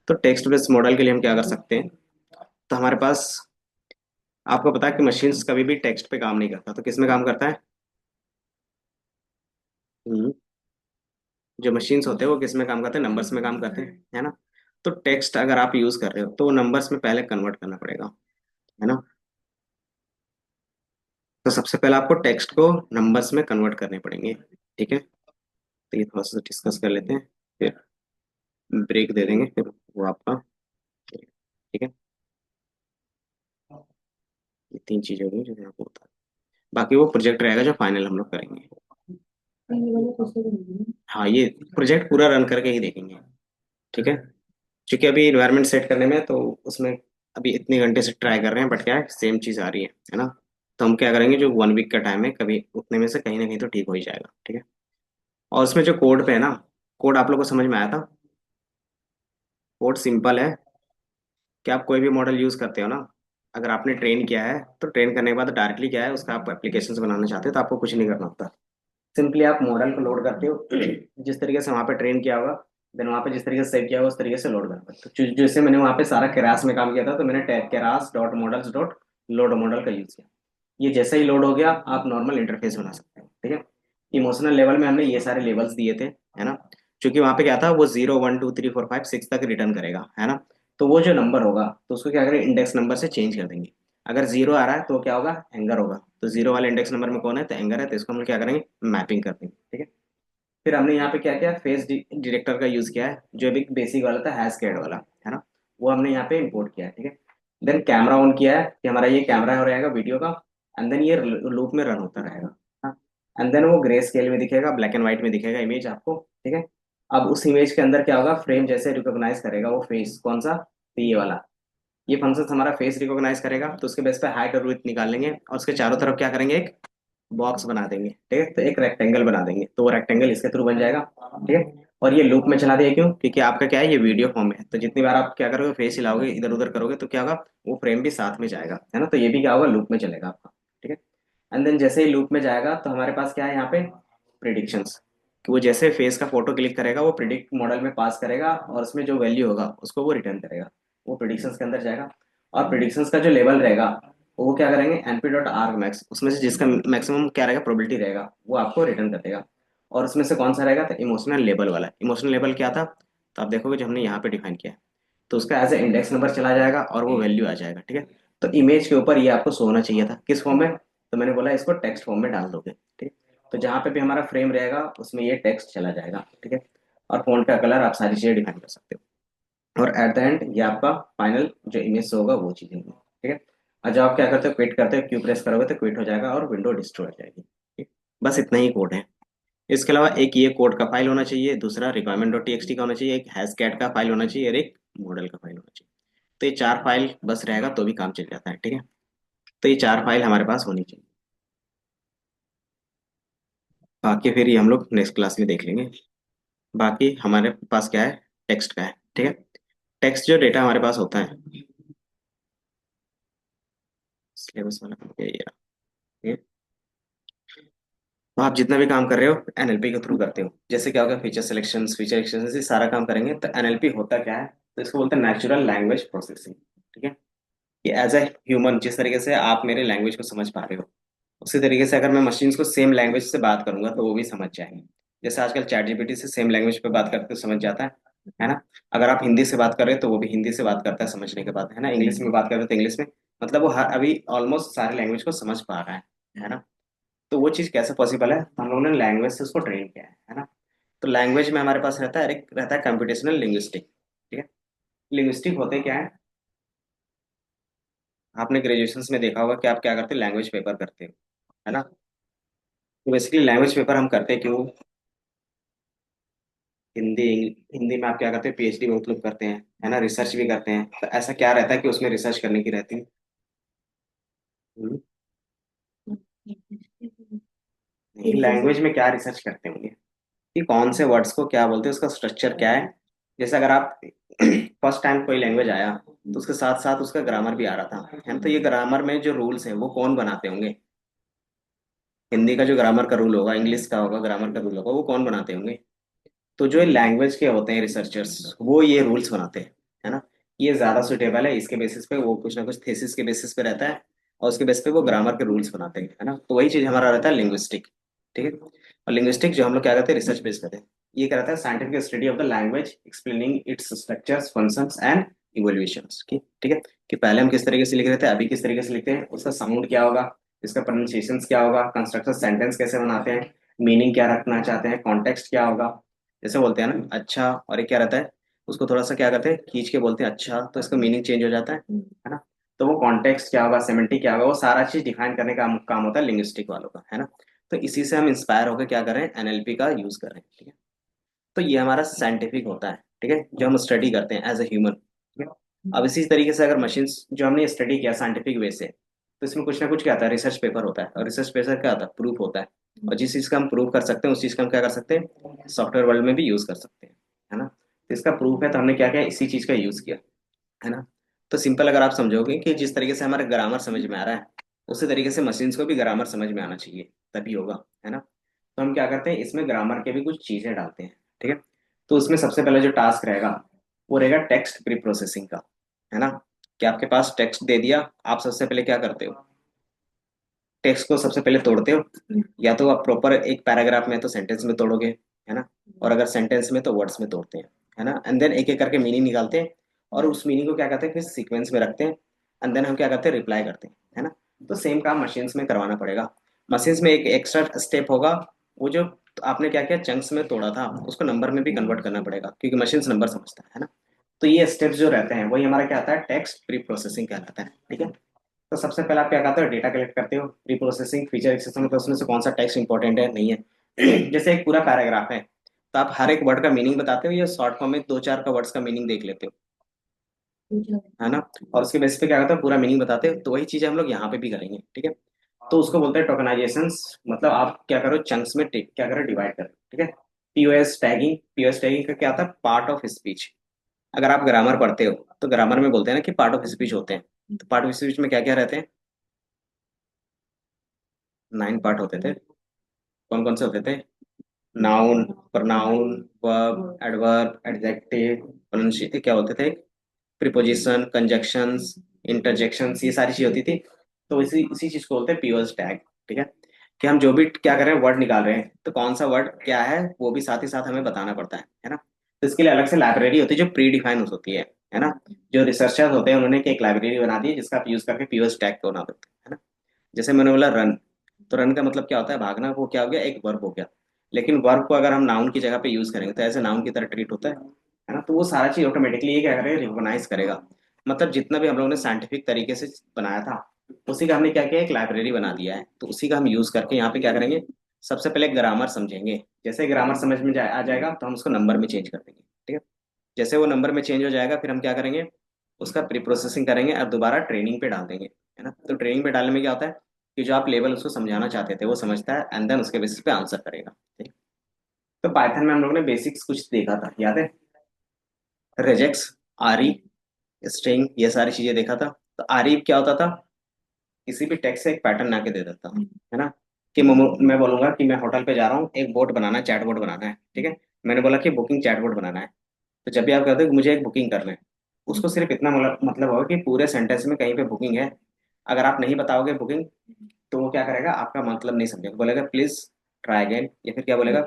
तो टेक्स्ट बेस मॉडल के लिए हम क्या कर सकते हैं, तो हमारे पास, आपको पता है कि मशीन्स कभी भी टेक्स्ट पे काम नहीं करता, तो किस में काम करता है? हम्म, जो मशीन्स होते हैं वो किस में काम करते हैं? नंबर्स में काम करते हैं, है ना। तो टेक्स्ट अगर आप यूज कर रहे हो तो वो नंबर्स में पहले कन्वर्ट करना पड़ेगा, है ना। तो सबसे पहले आपको टेक्स्ट को नंबर्स में कन्वर्ट करने पड़ेंगे, ठीक है। तो ये थोड़ा सा डिस्कस कर लेते हैं, फिर ब्रेक दे देंगे, फिर वो आपका, ठीक है। ये तीन चीजें होंगी जो मैं आपको बता, बाकी वो प्रोजेक्ट रहेगा जो फाइनल हम लोग करेंगे।
ये वाले कैसे करेंगे?
हाँ, ये प्रोजेक्ट पूरा रन करके ही देखेंगे, ठीक है। क्योंकि अभी इन्वायरमेंट सेट करने में तो उसमें अभी इतने घंटे से ट्राई कर रहे हैं, बट क्या है, सेम चीज़ आ रही है ना। तो हम क्या करेंगे, जो 1 वीक का टाइम है, कभी उतने में से कहीं ना कहीं तो ठीक हो ही जाएगा, ठीक है। और उसमें जो कोड पे है ना, कोड आप लोग को समझ में आया था? कोड सिंपल है कि आप कोई भी मॉडल यूज़ करते हो ना, अगर आपने ट्रेन किया है तो ट्रेन करने के बाद डायरेक्टली क्या है, उसका आप एप्लीकेशन बनाना चाहते हो तो आपको कुछ नहीं करना होता। सिंपली आप मॉडल को लोड करते हो जिस तरीके से वहाँ पे ट्रेन किया होगा, देन वहाँ पे जिस तरीके से सेव किया होगा उस तरीके से लोड करते हो। तो जैसे मैंने वहाँ पे सारा केरास में काम किया था, तो मैंने tag Keras dot models dot load model का यूज किया। ये जैसे ही लोड हो गया, आप नॉर्मल इंटरफेस बना सकते हो, ठीक है। इमोशनल लेवल में हमने ये सारे लेवल्स दिए थे, है ना। क्योंकि वहाँ पे क्या था, वो 0 1 2 3 4 5 6 तक रिटर्न करेगा, है ना। तो वो जो नंबर होगा तो उसको क्या करें, इंडेक्स नंबर से चेंज कर देंगे। अगर 0 आ रहा है तो क्या होगा, एंगर होगा। तो 0 वाले इंडेक्स नंबर में कौन है, तो एंगर है, तो इसको हम लोग क्या करेंगे, मैपिंग कर देंगे, ठीक है। फिर हमने यहाँ पे क्या किया, फेस डिटेक्टर का यूज किया है, जो भी बेसिक वाला था, हैशकैड वाला, है ना। वो हमने यहाँ पे इंपोर्ट किया है, ठीक है। देन कैमरा ऑन किया है कि हमारा ये कैमरा हो रहेगा वीडियो का, एंड देन ये लूप में रन होता रहेगा, एंड देन वो ग्रे स्केल में दिखेगा, ब्लैक एंड व्हाइट में दिखेगा इमेज आपको, ठीक है। अब उस इमेज के अंदर क्या होगा, फ्रेम जैसे रिकॉग्नाइज करेगा वो फेस, कौन सा, तो ये वाला, ये फंक्शन हमारा फेस रिकॉग्नाइज करेगा। तो उसके बेस पे हाइट और विड्थ निकाल लेंगे, और उसके चारों तरफ क्या करेंगे, एक बॉक्स बना देंगे, ठीक है। तो एक रेक्टेंगल बना देंगे, तो वो रेक्टेंगल इसके थ्रू बन जाएगा, ठीक है। और ये लूप में चला दिया, क्यों, क्योंकि आपका क्या है, ये वीडियो फॉर्म है, तो जितनी बार आप क्या करोगे, फेस हिलाओगे, इधर उधर करोगे, तो क्या होगा, वो फ्रेम भी साथ में जाएगा, है ना। तो ये भी क्या होगा, लूप में चलेगा आपका, ठीक है। एंड देन जैसे ही लूप में जाएगा तो हमारे पास क्या है यहाँ पे, प्रिडिक्शंस, कि वो जैसे फेस का फोटो क्लिक करेगा वो प्रिडिक्ट मॉडल में पास करेगा, और उसमें जो वैल्यू होगा उसको वो रिटर्न करेगा, वो प्रिडिक्शंस के अंदर जाएगा। और प्रिडिक्शंस का जो लेवल रहेगा, वो क्या करेंगे, np डॉट आर्ग मैक्स, उसमें से जिसका मैक्सिमम क्या रहेगा, प्रोबेबिलिटी रहेगा, वो आपको रिटर्न कर देगा। और उसमें से कौन सा रहेगा, तो इमोशनल लेवल वाला। इमोशनल लेवल क्या था, तो आप देखोगे जो हमने यहाँ पे डिफाइन किया है, तो उसका एज ए इंडेक्स नंबर चला जाएगा और वो वैल्यू आ जाएगा, ठीक है। तो इमेज के ऊपर ये आपको शो होना चाहिए था, किस फॉर्म में, तो मैंने बोला इसको टेक्स्ट फॉर्म में डाल दोगे, ठीक है। तो जहाँ पे भी हमारा फ्रेम रहेगा उसमें ये टेक्स्ट चला जाएगा, ठीक है। और फॉन्ट का कलर आप सारी चीजें डिफाइन कर सकते हो, और एट द एंड ये आपका फाइनल जो इमेज होगा वो चीजें होगी, ठीक है। और जब आप क्या करते हो, क्विट करते हो, क्यू प्रेस करोगे तो क्विट हो जाएगा और विंडो डिस्ट्रॉय हो जाएगी, ठीक? बस इतना ही कोड है। इसके अलावा एक ये कोड का फाइल होना चाहिए, दूसरा रिक्वायरमेंट डॉट टीएक्सटी का होना चाहिए, एक हैशकैट का फाइल होना चाहिए, और एक मॉडल का फाइल होना चाहिए। तो ये चार फाइल बस रहेगा तो भी काम चल जाता है, ठीक है। तो ये चार फाइल हमारे पास होनी चाहिए, बाकी फिर ये हम लोग नेक्स्ट क्लास में देख लेंगे। बाकी हमारे पास क्या है, टेक्स्ट का है, ठीक है। टेक्स्ट जो डेटा हमारे पास होता है, सिलेबस वाला ये रहा, ठीक है। तो आप जितना भी काम कर रहे हो एनएलपी के थ्रू करते हो, जैसे क्या होगा, फीचर सिलेक्शन, फीचर एक्सट्रैक्शन, से सारा काम करेंगे। तो एनएलपी होता क्या है, तो इसको बोलते हैं नेचुरल लैंग्वेज प्रोसेसिंग, ठीक है। कि एज ए ह्यूमन जिस तरीके से आप मेरे लैंग्वेज को समझ पा रहे हो, उसी तरीके से अगर मैं मशीन्स को सेम लैंग्वेज से बात करूंगा तो वो भी समझ जाएंगे। जैसे आजकल चैट जीपीटी से सेम लैंग्वेज पे बात करते हो समझ जाता है ना। अगर आप हिंदी से बात कर रहे हो तो वो भी हिंदी से बात करता है समझने के बाद, है ना। इंग्लिश में बात कर रहे हो तो इंग्लिश में, मतलब वो हर अभी ऑलमोस्ट सारे लैंग्वेज को समझ पा रहा है ना। तो वो चीज़ कैसे पॉसिबल है, हम लोगों ने लैंग्वेज से उसको ट्रेन किया है ना। तो लैंग्वेज में हमारे पास रहता है, एक रहता है कंप्यूटेशनल लिंग्विस्टिक, ठीक है। लिंग्विस्टिक होते क्या है, आपने ग्रेजुएशन में देखा होगा कि आप क्या करते हैं, लैंग्वेज पेपर करते हो, है ना। तो बेसिकली लैंग्वेज पेपर हम करते हैं क्यों, हिंदी, हिंदी में आप क्या करते हैं, पीएचडी बहुत लोग करते हैं, है ना, रिसर्च भी करते हैं। तो ऐसा क्या रहता है कि उसमें रिसर्च करने की रहती है। नहीं, लैंग्वेज में क्या रिसर्च करते होंगे, कि कौन से वर्ड्स को क्या बोलते हैं, उसका स्ट्रक्चर क्या है। जैसे अगर आप फर्स्ट टाइम कोई लैंग्वेज आया तो उसके साथ साथ उसका ग्रामर भी आ रहा था, है ना। तो ये ग्रामर में जो रूल्स है वो कौन बनाते होंगे, हिंदी का जो ग्रामर का रूल होगा, इंग्लिश का होगा ग्रामर का रूल होगा, वो कौन बनाते होंगे? तो जो लैंग्वेज के होते हैं रिसर्चर्स, वो ये रूल्स बनाते हैं, है ना। ये ज्यादा सुटेबल है, इसके बेसिस पे वो कुछ ना कुछ थीसिस के बेसिस पे रहता है, और उसके बेसिस पे वो ग्रामर के रूल्स बनाते हैं, है ना। तो वही चीज हमारा रहता है लिंग्विस्टिक, ठीक है। और लिंग्विस्टिक जो हम लोग क्या करते हैं, रिसर्च बेस्ड करते हैं। ये क्या रहता है, scientific study of the language explaining it's structures, functions and evolutions की, ठीक है। कि पहले हम किस तरीके से लिख रहे थे, अभी किस तरीके से लिखते हैं, उसका साउंड क्या होगा, इसका प्रोनाउंसिएशन क्या होगा, कंस्ट्रक्शन सेंटेंस कैसे बनाते हैं, मीनिंग क्या रखना चाहते हैं, कॉन्टेक्स्ट क्या होगा। जैसे बोलते हैं ना अच्छा, और एक क्या रहता है, उसको थोड़ा सा क्या करते हैं, खींच के बोलते हैं अच्छा, तो इसका मीनिंग चेंज हो जाता है ना। तो वो कॉन्टेक्स्ट क्या होगा, सेमेंटिक क्या होगा, वो सारा चीज डिफाइन करने का काम होता है लिंग्विस्टिक वालों का, है ना। तो इसी से हम इंस्पायर होकर क्या कर रहे हैं, एनएलपी का यूज कर रहे हैं, ठीक है। तो ये हमारा साइंटिफिक होता है, ठीक है, जो हम स्टडी करते हैं एज ए ह्यूमन, ठीक है। अब इसी तरीके से अगर मशीन्स जो हमने स्टडी किया साइंटिफिक वे से, तो इसमें कुछ ना कुछ क्या आता है, रिसर्च पेपर होता है, और रिसर्च पेपर क्या होता है, प्रूफ होता है। और जिस चीज का हम प्रूव कर सकते हैं, उस चीज का हम क्या कर सकते हैं, सॉफ्टवेयर वर्ल्ड में भी यूज कर सकते हैं, है ना। तो इसका प्रूफ है, तो हमने क्या किया, इसी चीज का यूज किया, है ना। तो सिंपल अगर आप समझोगे कि जिस तरीके से हमारा ग्रामर समझ में आ रहा है, उसी तरीके से मशीन्स को भी ग्रामर समझ में आना चाहिए, तभी होगा, है ना। तो हम क्या करते हैं, इसमें ग्रामर के भी कुछ चीजें डालते हैं, ठीक है। तो उसमें सबसे पहले जो टास्क रहेगा, वो रहेगा टेक्स्ट प्री प्रोसेसिंग का, है ना। कि आपके पास टेक्स्ट दे दिया, आप सबसे पहले क्या करते हो, टेक्स्ट को सबसे पहले तोड़ते हो। या तो आप प्रॉपर एक पैराग्राफ में तो सेंटेंस में तोड़ोगे, है ना। और अगर सेंटेंस में तो वर्ड्स में तोड़ते हैं, है ना। एंड देन एक एक करके मीनिंग निकालते हैं, और उस मीनिंग को क्या करते हैं, फिर सीक्वेंस में रखते हैं। एंड देन हम क्या करते हैं, रिप्लाई करते हैं, है ना। तो सेम काम मशीन्स में करवाना पड़ेगा। मशीन्स में एक एक्स्ट्रा स्टेप होगा, वो जो आपने क्या किया, चंक्स में तोड़ा था, उसको नंबर में भी कन्वर्ट करना पड़ेगा, क्योंकि मशीन्स नंबर समझता है ना। तो ये स्टेप्स जो रहते हैं, वही हमारा क्या आता है, टेक्स्ट प्री प्रोसेसिंग कहलाता है, ठीक है। तो सबसे पहले आप क्या करते हो, डेटा कलेक्ट करते हो, प्री प्रोसेसिंग फीचर एक्सेस मतलब उसमें से कौन सा टेक्स्ट इंपॉर्टेंट है, नहीं है। जैसे एक पूरा पैराग्राफ है, तो आप हर एक वर्ड का मीनिंग बताते हो, या शॉर्ट फॉर्म में दो चार का वर्ड्स का मीनिंग देख लेते हो, है ना। और उसके बेसिस पे क्या करते हो, पूरा मीनिंग बताते हो। तो वही चीजें हम लोग यहाँ पे भी करेंगे, ठीक है। तो उसको बोलते हैं टोकनाइजेशन, मतलब आप क्या करो, चंक्स में क्या करो, डिवाइड करो, ठीक है। पीओएस टैगिंग, पीओएस टैगिंग का क्या आता है, पार्ट ऑफ स्पीच। अगर आप ग्रामर पढ़ते हो, तो ग्रामर में बोलते हैं ना कि पार्ट ऑफ स्पीच होते हैं। तो पार्ट ऑफ स्पीच में क्या क्या रहते हैं, 9 पार्ट होते थे। कौन कौन से होते थे, noun, pronoun, verb, adverb, adjective, pronunciation, क्या बोलते थे, प्रीपोजिशन, कंजक्शंस, इंटरजेक्शंस, ये सारी चीज होती थी। तो इसी इसी चीज को बोलते हैं पीओएस टैग, ठीक है। कि हम जो भी क्या कर रहे हैं, वर्ड निकाल रहे हैं, तो कौन सा वर्ड क्या है, वो भी साथ ही साथ हमें बताना पड़ता है ना। तो इसके लिए अलग से लाइब्रेरी होती है, जो प्री डिफाइन होती है ना। जो रिसर्चर्स होते हैं, उन्होंने एक लाइब्रेरी बना दी है, जिसका आप यूज करके पीओएस टैग को बना सकते हैं, है ना। जैसे मैंने बोला रन, तो रन का मतलब क्या होता है, भागना, वो क्या हो गया, एक वर्ब हो गया। लेकिन वर्ब को अगर हम नाउन की जगह पे यूज करेंगे, तो ऐसे नाउन की तरह ट्रीट होता है ना। तो वो सारा चीज ऑटोमेटिकली ये क्या करेगा, रिकॉग्नाइज करेगा। मतलब जितना भी हम लोगों ने साइंटिफिक तरीके से बनाया था, उसी का हमने क्या किया, एक लाइब्रेरी बना दिया है। तो उसी का हम यूज करके यहाँ पे क्या करेंगे, सबसे पहले ग्रामर समझेंगे। जैसे ग्रामर समझ में आ जाएगा, तो हम उसको नंबर में चेंज कर देंगे, ठीक है। जैसे वो नंबर में चेंज हो जाएगा, फिर हम क्या करेंगे, उसका प्री प्रोसेसिंग करेंगे और दोबारा ट्रेनिंग पे डाल देंगे, है ना। तो ट्रेनिंग पे डालने में क्या होता है, कि जो आप लेवल उसको समझाना चाहते थे, वो समझता है, एंड देन उसके बेसिस पे आंसर करेगा, ठीक। तो पाइथन में हम लोगों ने बेसिक्स कुछ देखा था, याद है, रेजेक्स, आरी, स्ट्रिंग, ये सारी चीजें देखा था। तो आरी क्या होता था, किसी भी टेक्स्ट से एक पैटर्न ला के दे देता हूँ, है ना। कि मैं बोलूंगा कि मैं होटल पे जा रहा हूँ, एक बोट बनाना है, चैट बोट बनाना है, ठीक है। मैंने बोला कि बुकिंग चैट बोट बनाना है। तो जब भी आप कहते हो कि मुझे एक बुकिंग करना है, उसको सिर्फ इतना मतलब होगा कि पूरे सेंटेंस में कहीं पे बुकिंग है। अगर आप नहीं बताओगे बुकिंग, तो वो क्या करेगा, आपका मतलब नहीं समझेगा, बोलेगा प्लीज ट्राई अगेन, या फिर क्या बोलेगा,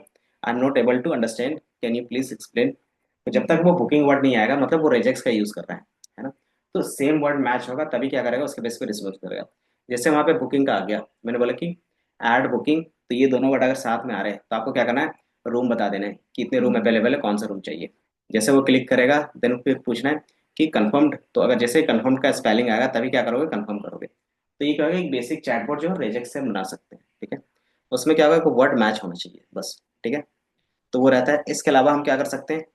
I am not able to understand, can you please explain. तो जब तक वो बुकिंग वर्ड नहीं आएगा, मतलब वो रिजेक्ट्स का यूज कर रहा है ना। तो सेम वर्ड मैच होगा, तभी क्या करेगा, उसके बेस पे रिस्पॉन्स करेगा। जैसे वहां पे बुकिंग का आ गया, मैंने बोला कि ऐड बुकिंग, तो ये दोनों वर्ड अगर साथ में आ रहे हैं, तो आपको क्या करना है, रूम बता देना है कि इतने रूम अवेलेबल है, कौन सा रूम चाहिए। जैसे वो क्लिक करेगा, देन फिर पूछना है कि कंफर्म्ड, तो अगर जैसे कंफर्म्ड का स्पेलिंग आएगा, तभी क्या करोगे, कंफर्म करोगे। तो ये क्या होगा, एक बेसिक चैटबॉट जो है रेजेक्ट से बना सकते हैं, ठीक है। उसमें क्या होगा, वर्ड मैच होना चाहिए बस, ठीक है। तो वो रहता है। इसके अलावा हम क्या कर सकते हैं,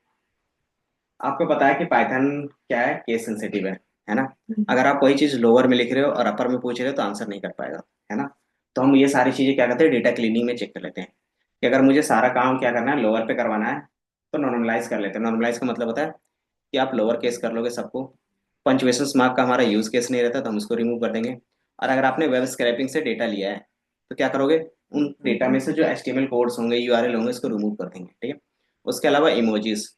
आपको पता है कि पाइथन क्या है, केस सेंसिटिव है ना। अगर आप कोई चीज लोअर में लिख रहे हो और अपर में पूछ रहे हो, तो आंसर नहीं कर पाएगा, है ना। तो हम ये सारी चीजें क्या करते हैं, डेटा क्लीनिंग में चेक कर लेते हैं कि अगर मुझे सारा काम क्या करना है, लोअर पे करवाना है, तो नॉर्मलाइज कर लेते हैं। नॉर्मलाइज का मतलब होता है कि आप लोअर केस कर लोगे सबको, पंचुएशन मार्क का हमारा यूज केस नहीं रहता, तो हम उसको रिमूव कर देंगे। और अगर आपने वेब स्क्रैपिंग से डेटा लिया है, तो क्या करोगे, उन डेटा में से जो HTML कोड्स होंगे, URL होंगे, इसको रिमूव कर देंगे, ठीक है। उसके अलावा इमोजीज,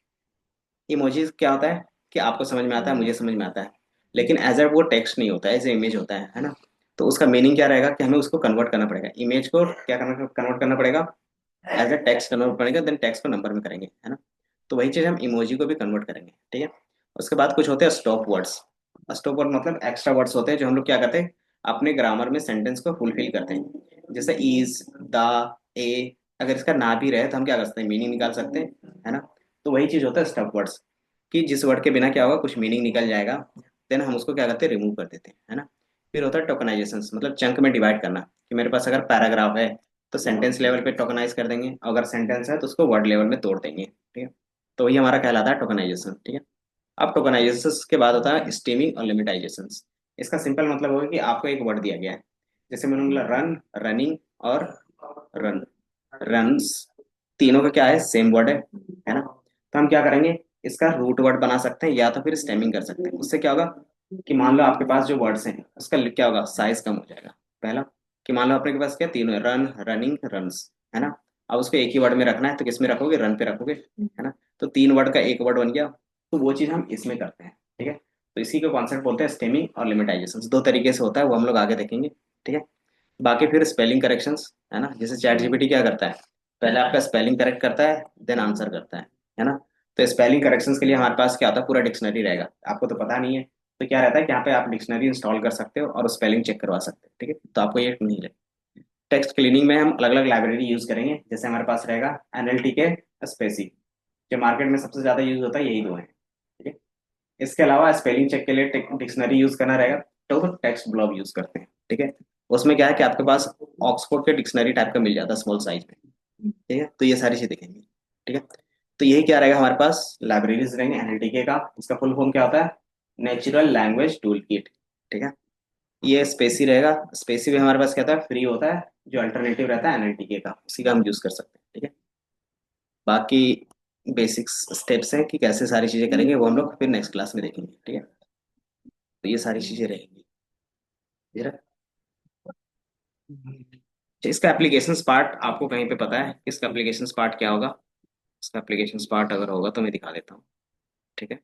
इमोजीज क्या होता है कि आपको समझ में आता है, मुझे समझ में आता है, लेकिन एज ए वो टेक्स्ट नहीं होता है, एज ए इमेज होता है ना। तो उसका मीनिंग क्या रहेगा कि हमें उसको कन्वर्ट करना पड़ेगा, इमेज को क्या करना, कन्वर्ट करना पड़ेगा, एज ए टेक्स्ट कन्वर्ट करेंगे, देन टेक्स्ट को नंबर में करेंगे, है ना। तो वही चीज़ हम इमोजी को भी कन्वर्ट करेंगे, ठीक है। उसके बाद कुछ होते हैं स्टॉप वर्ड्स। स्टॉप वर्ड मतलब एक्स्ट्रा वर्ड्स होते हैं जो हम लोग क्या करते हैं, अपने ग्रामर में सेंटेंस को फुलफिल करते हैं। जैसे इज, द, ए, अगर इसका ना भी रहे तो हम क्या कर सकते हैं, मीनिंग निकाल सकते हैं, है ना। तो वही चीज़ होता है स्टॉप वर्ड्स, कि जिस वर्ड के बिना क्या होगा, कुछ मीनिंग निकल जाएगा, देन हम उसको क्या करते हैं, रिमूव कर देते हैं, है ना। फिर होता है टोकनाइजेशन, मतलब चंक में डिवाइड करना, कि मेरे पास अगर पैराग्राफ है तो सेंटेंस लेवल पे टोकनाइज कर देंगे, अगर सेंटेंस है तो उसको वर्ड लेवल में तोड़ देंगे, ठीक है। तो ये हमारा कहलाता है टोकनाइजेशन, ठीक है। अब टोकनाइजेशन के बाद होता है स्टीमिंग और लिमिटाइजेशन। इसका सिंपल मतलब होगा कि आपको एक वर्ड दिया गया है, जैसे मैंने बोला रन, रनिंग और रन, रन्स, तीनों का क्या है, सेम वर्ड है ना। तो हम क्या करेंगे, इसका रूट वर्ड बना सकते हैं या तो फिर स्टेमिंग कर सकते हैं। उससे क्या होगा कि मान लो आपके पास जो वर्ड्स हैं उसका क्या होगा, साइज कम हो जाएगा। पहला कि मान लो अपने के पास क्या तीनों है, रन, रनिंग, रन्स, है ना। अब उसको एक ही वर्ड में रखना है तो किस में रखोगे, रन पे रखोगे, है ना। तो 3 वर्ड का एक वर्ड बन गया। तो वो चीज हम इसमें करते हैं, ठीक है। तो इसी को कॉन्सेप्ट बोलते हैं स्टेमिंग और लिमिटाइजेशन। 2 तरीके से होता है, वो हम लोग आगे देखेंगे, ठीक है। बाकी फिर स्पेलिंग करेक्शंस, है ना। जैसे चैट जीपीटी क्या करता है, पहले आपका स्पेलिंग करेक्ट करता है, देन आंसर करता है ना। तो स्पेलिंग करेक्शंस के लिए हमारे पास क्या होता है, पूरा डिक्शनरी रहेगा। आपको तो पता नहीं है, तो क्या रहता है कि यहाँ पे आप डिक्शनरी इंस्टॉल कर सकते हो और स्पेलिंग चेक करवा सकते हो, ठीक है। तो आपको ये नहीं है। टेक्स्ट क्लीनिंग में हम अलग अलग लाइब्रेरी यूज करेंगे, जैसे हमारे पास रहेगा NLTK, स्पेसी, जो मार्केट में सबसे ज्यादा यूज होता है, यही दो है, ठीक है। इसके अलावा स्पेलिंग चेक के लिए डिक्शनरी यूज करना रहेगा, तो टेक्स्ट ब्लॉग यूज करते हैं, ठीक है। उसमें क्या है कि आपके पास ऑक्सफोर्ड के डिक्शनरी टाइप का मिल जाता है स्मॉल साइज में, ठीक है। तो ये सारी चीज देखेंगे, ठीक है। तो यही क्या रहेगा, हमारे पास लाइब्रेरीज रहेंगे NLTK का। इसका फुल फॉर्म क्या होता है, नेचुरल लैंग्वेज टूल किट, ठीक है। ये स्पेसी रहेगा, स्पेसी भी हमारे पास क्या होता है, फ्री होता है, जो अल्टरनेटिव रहता है NLTK का, उसी का हम यूज कर सकते हैं, ठीक है। बाकी बेसिक्स स्टेप्स हैं कि कैसे सारी चीजें करेंगे, वो हम लोग फिर नेक्स्ट क्लास में देखेंगे, ठीक है। तो ये सारी चीजें रहेंगी, ठीक है। अच्छा, इसका एप्लीकेशन पार्ट आपको कहीं पे पता है, इसका एप्लीकेशन पार्ट क्या होगा। इसका एप्लीकेशन पार्ट अगर होगा तो मैं दिखा देता हूँ, ठीक है।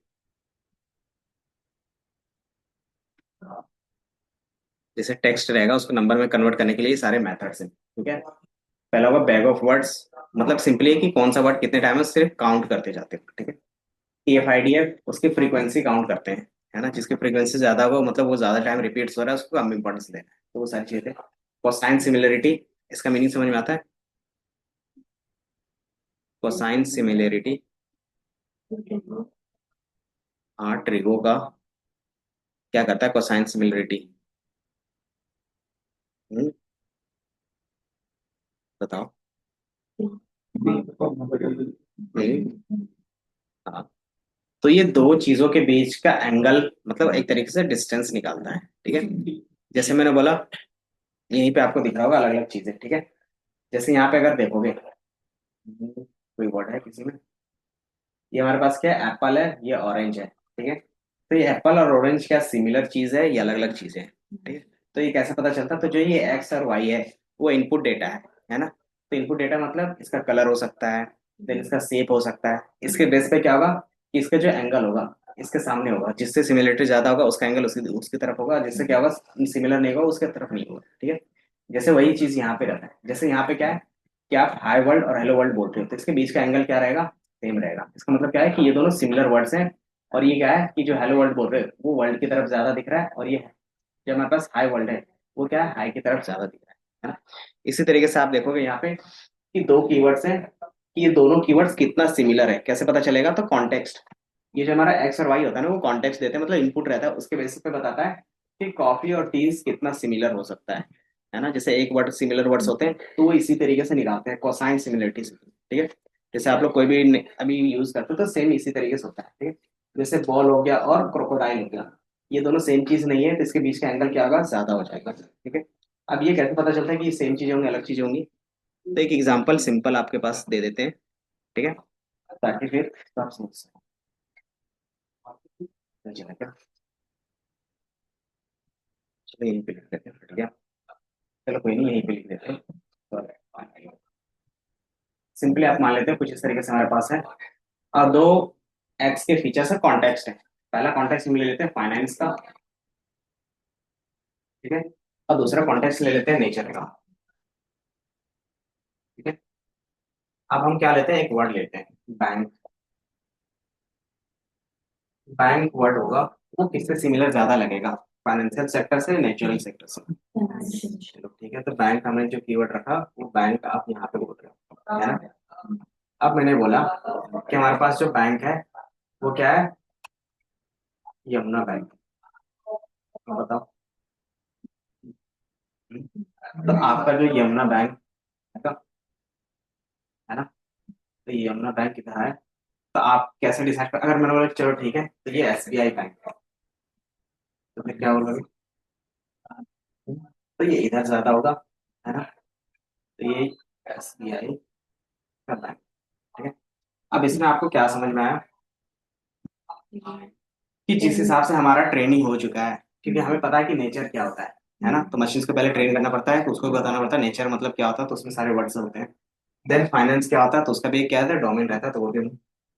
जैसे टेक्स्ट रहेगा उसको नंबर में कन्वर्ट करने के लिए सारे मेथड्स हैं, ठीक है। पहला होगा बैग ऑफ वर्ड्स, मतलब सिंपली कि कौन सा वर्ड कितने टाइम में सिर्फ काउंट करते जाते हैं, ठीक है। TF-IDF उसकी फ्रीक्वेंसी काउंट करते हैं, है ना। जिसकी फ्रीक्वेंसी ज्यादा हो, मतलब वो ज्यादा टाइम रिपीट्स हो रहा है, उसको कम इंपॉर्टेंस देना है। तो वो सारी चीजें। कोसाइन सिमिलरिटी, इसका मीनिंग समझ में आता है, कोसाइन सिमिलरिटी, हाँ ट्रिगो का क्या करता है कोसाइन सिमिलरिटी, बताओ। हाँ, तो ये दो चीजों के बीच का एंगल, मतलब एक तरीके से डिस्टेंस निकालता है, ठीक है। जैसे मैंने बोला, यहीं पे आपको दिख रहा होगा अलग अलग चीजें, ठीक है। जैसे यहाँ पे अगर देखोगे, कोई वर्ड है किसी में, ये हमारे पास क्या है, एप्पल है, ये ऑरेंज है, ठीक है। तो ये एप्पल और ऑरेंज क्या सिमिलर चीज है, ये अलग अलग चीजें हैं, ठीक है। तो ये कैसे पता चलता, तो जो ये एक्स और वाई है वो इनपुट डेटा है ना। तो इनपुट डेटा मतलब इसका कलर हो सकता है, देन इसका शेप हो सकता है। इसके बेस पे क्या होगा कि इसका जो एंगल होगा इसके सामने होगा, जिससे सिमिलरिटी ज्यादा होगा उसका एंगल उसकी उसकी तरफ होगा, जिससे क्या होगा सिमिलर नहीं होगा उसके तरफ नहीं होगा, ठीक है। जैसे वही चीज यहाँ पे रहता है, जैसे यहाँ पे क्या है कि आप हाई वर्ल्ड और हेलो वर्ल्ड बोलते हो, तो इसके बीच का एंगल क्या रहेगा, सेम रहेगा। इसका मतलब क्या है कि ये दोनों सिमिलर वर्ड्स हैं। और ये क्या है कि जो हेलो वर्ल्ड बोल रहे हो वो वर्ल्ड की तरफ ज्यादा दिख रहा है, और ये जो हमारे पास हाई वर्ल्ड है वो क्या है, हाई की तरफ ज्यादा दिख रहा है ना। इसी तरीके से आप देखोगे यहाँ पे कि दो कीवर्ड्स हैं, कि ये दोनों कीवर्ड्स कितना सिमिलर है, कैसे पता चलेगा, तो कॉन्टेक्स्ट, ये जो हमारा एक्स और वाई होता है ना, वो कॉन्टेक्स्ट देते हैं, मतलब इनपुट रहता है, उसके बेसिस पे बताता है कि कॉफी और टीज कितना सिमिलर हो सकता है ना। जैसे एक वर्ड सिमिलर वर्ड्स होते हैं तो वो इसी तरीके से निकालते हैं, कोसाइन सिमिलरिटी से, ठीक है। जैसे आप लोग कोई भी अभी यूज करते हो तो सेम इसी तरीके से होता है, ठीक है। जैसे बॉल हो गया और क्रोकोडाइल हो गया, ये दोनों सेम चीज नहीं है, तो इसके बीच का एंगल क्या होगा, ज्यादा हो जाएगा, ठीक है। अब ये कैसे पता चलता है कि सेम चीजें होंगी अलग चीजें होंगी, तो एक एग्जांपल सिंपल आपके पास दे देते हैं, ठीक है, ताकि फिर आप समझ सको। चलो यहीं पे लिख देते हैं, ठीक है। चलो कोई नहीं, यहीं पे लिख देते हैं। सिंपली आप मान लेते हैं कुछ इस तरीके से हमारे पास है, और दो एक्स के फीचर्स है, कॉन्टेक्स्ट है। पहला कॉन्टेक्स्ट हम ले लेते हैं फाइनेंस का, ठीक है, और दूसरा कॉन्टेक्स्ट ले लेते हैं नेचर का, ठीक है। अब हम क्या लेते हैं, एक वर्ड लेते हैं बैंक। बैंक वर्ड होगा, वो किससे सिमिलर ज्यादा लगेगा, फाइनेंशियल सेक्टर से, नेचुरल सेक्टर से। चलो ठीक है, तो बैंक हमने जो कीवर्ड रखा वो बैंक आप यहाँ पे बोल रहे हो, है ना। अब मैंने बोला कि हमारे पास जो बैंक है वो क्या है, यमुना बैंक। तो बताओ, तो आपका जो यमुना बैंक है ना, तो ये यमुना बैंक कितना है, तो आप कैसे डिसाइड कर, अगर मैंने बोला चलो ठीक है तो ये एसबीआई बैंक है, तो फिर क्या बोलोगे, तो ये इधर ज्यादा होगा, है ना, तो ये एसबीआई का बैंक, ठीक है। अब इसमें आपको क्या समझ में आया कि जिस हिसाब से हमारा ट्रेनिंग हो चुका है, क्योंकि हमें पता है कि नेचर क्या होता है ना, तो मशीन को पहले ट्रेन करना पड़ता है, तो उसको भी बताना पड़ता है नेचर मतलब क्या होता है, तो उसमें सारे वर्ड्स होते हैं। देन फाइनेंस क्या होता है, तो उसका भी एक क्या है, डोमेन रहता है, तो वो भी।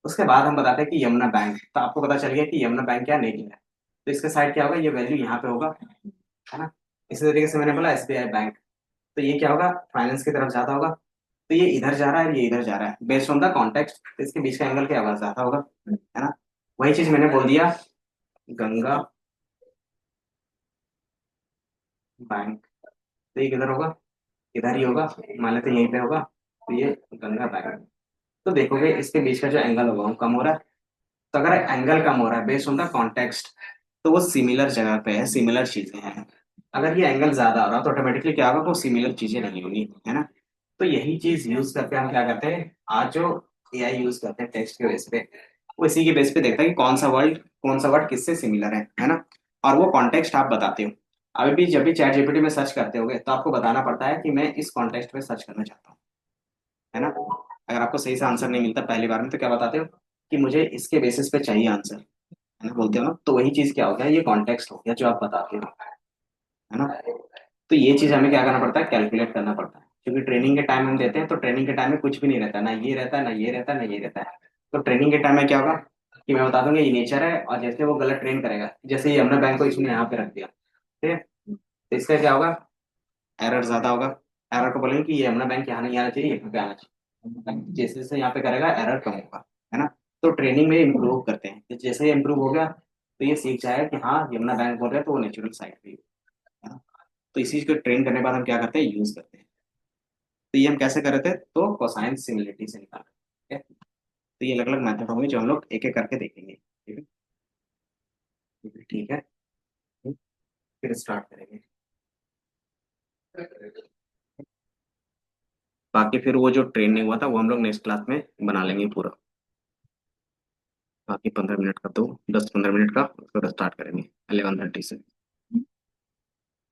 उसके बाद हम बताते हैं कि यमुना बैंक, तो आपको पता चल गया कि यमुना बैंक क्या नेचर है, तो इसके साइड क्या होगा, ये वैल्यू यहाँ पे होगा, है ना। इसी तरीके से मैंने बोला एसबीआई बैंक, तो ये क्या होगा, फाइनेंस की तरफ ज्यादा होगा, तो ये इधर जा रहा है, ये इधर जा रहा है, बेस्ड ऑन द कॉन्टेक्स्ट, तो इसके बीच का एंगल क्या होगा, ज्यादा होगा, है ना। वही चीज मैंने बोल दिया गंगा बैंक, तो ये किधर होगा, इधर ही होगा, मान लेते हैं यहीं पे होगा, तो ये गंगा बैंक। तो देखोगे इसके बीच का जो एंगल होगा वो कम हो रहा है, तो अगर एंगल कम हो रहा है बेस्ड ऑन द कॉन्टेक्स्ट, तो वो सिमिलर जगह पे है, सिमिलर चीजें हैं। अगर ये एंगल ज्यादा हो रहा है तो ऑटोमेटिकली क्या होगा, वो सिमिलर चीजें नहीं होंगी, है ना। तो यही चीज यूज करके हम क्या करते हैं, आज जो एआई यूज करते हैं टेक्स्ट के बेस पे, वो इसी के बेस पे देखता है कि कौन सा वर्ड किससे सिमिलर है ना, और वो कॉन्टेक्स्ट आप बताते हो। अभी भी जब भी चैट जीपीटी में सर्च करते होगे तो आपको बताना पड़ता है कि मैं इस कॉन्टेक्स्ट पे सर्च करना चाहता हूँ, है ना। अगर आपको सही से आंसर नहीं मिलता पहली बार में तो क्या बताते हो कि मुझे इसके बेसिस पे चाहिए आंसर, है ना, बोलते हो ना, तो वही चीज क्या होता है, ये कॉन्टेक्स्ट हो गया जो आप बताते हो, है ना। तो ये चीज हमें क्या करना पड़ता है, कैलकुलेट करना पड़ता है, क्योंकि ट्रेनिंग के टाइम हम देते हैं तो ट्रेनिंग के टाइम में कुछ भी नहीं रहता, ना ये रहता है, ना ये रहता है, ना ये रहता है। तो ट्रेनिंग के टाइम में क्या होगा कि मैं बता दूंगा ये नेचर है, और जैसे वो गलत ट्रेन करेगा, जैसे ये हमने बैंक को इसने यहाँ पे रख दिया, ठीक है, तो इसका क्या होगा, एरर ज्यादा होगा। एरर को बोलेंगे कि ये यमुना बैंक यहाँ नहीं आना चाहिए, यहाँ पे आना चाहिए, जैसे जैसे यहाँ पे करेगा एरर कम होगा, है ना। तो ट्रेनिंग में इम्प्रूव करते हैं, तो जैसे ही इम्प्रूव हो गया तो ये सीख जाएगा कि हाँ यमुना बैंक बोल रहे हैं तो वो नेचुरल साइड पे ही है ना। तो इसी को ट्रेन करने के बाद हम क्या करते हैं, यूज करते हैं। तो ये हम कैसे कर रहे थे, तो कोसाइन सिमिलरिटी से निकाल रहे हैं, ठीक है। तो ये अलग अलग मेथड होंगे जो हम लोग एक एक करके देखेंगे, ठीक है। ठीक है, फिर स्टार्ट करेंगे। बाकी फिर वो जो ट्रेन नहीं हुआ था वो हम लोग नेक्स्ट क्लास में बना लेंगे पूरा। बाकी 15 मिनट का, तो 10-15 मिनट का उसको स्टार्ट करेंगे 11:30 से।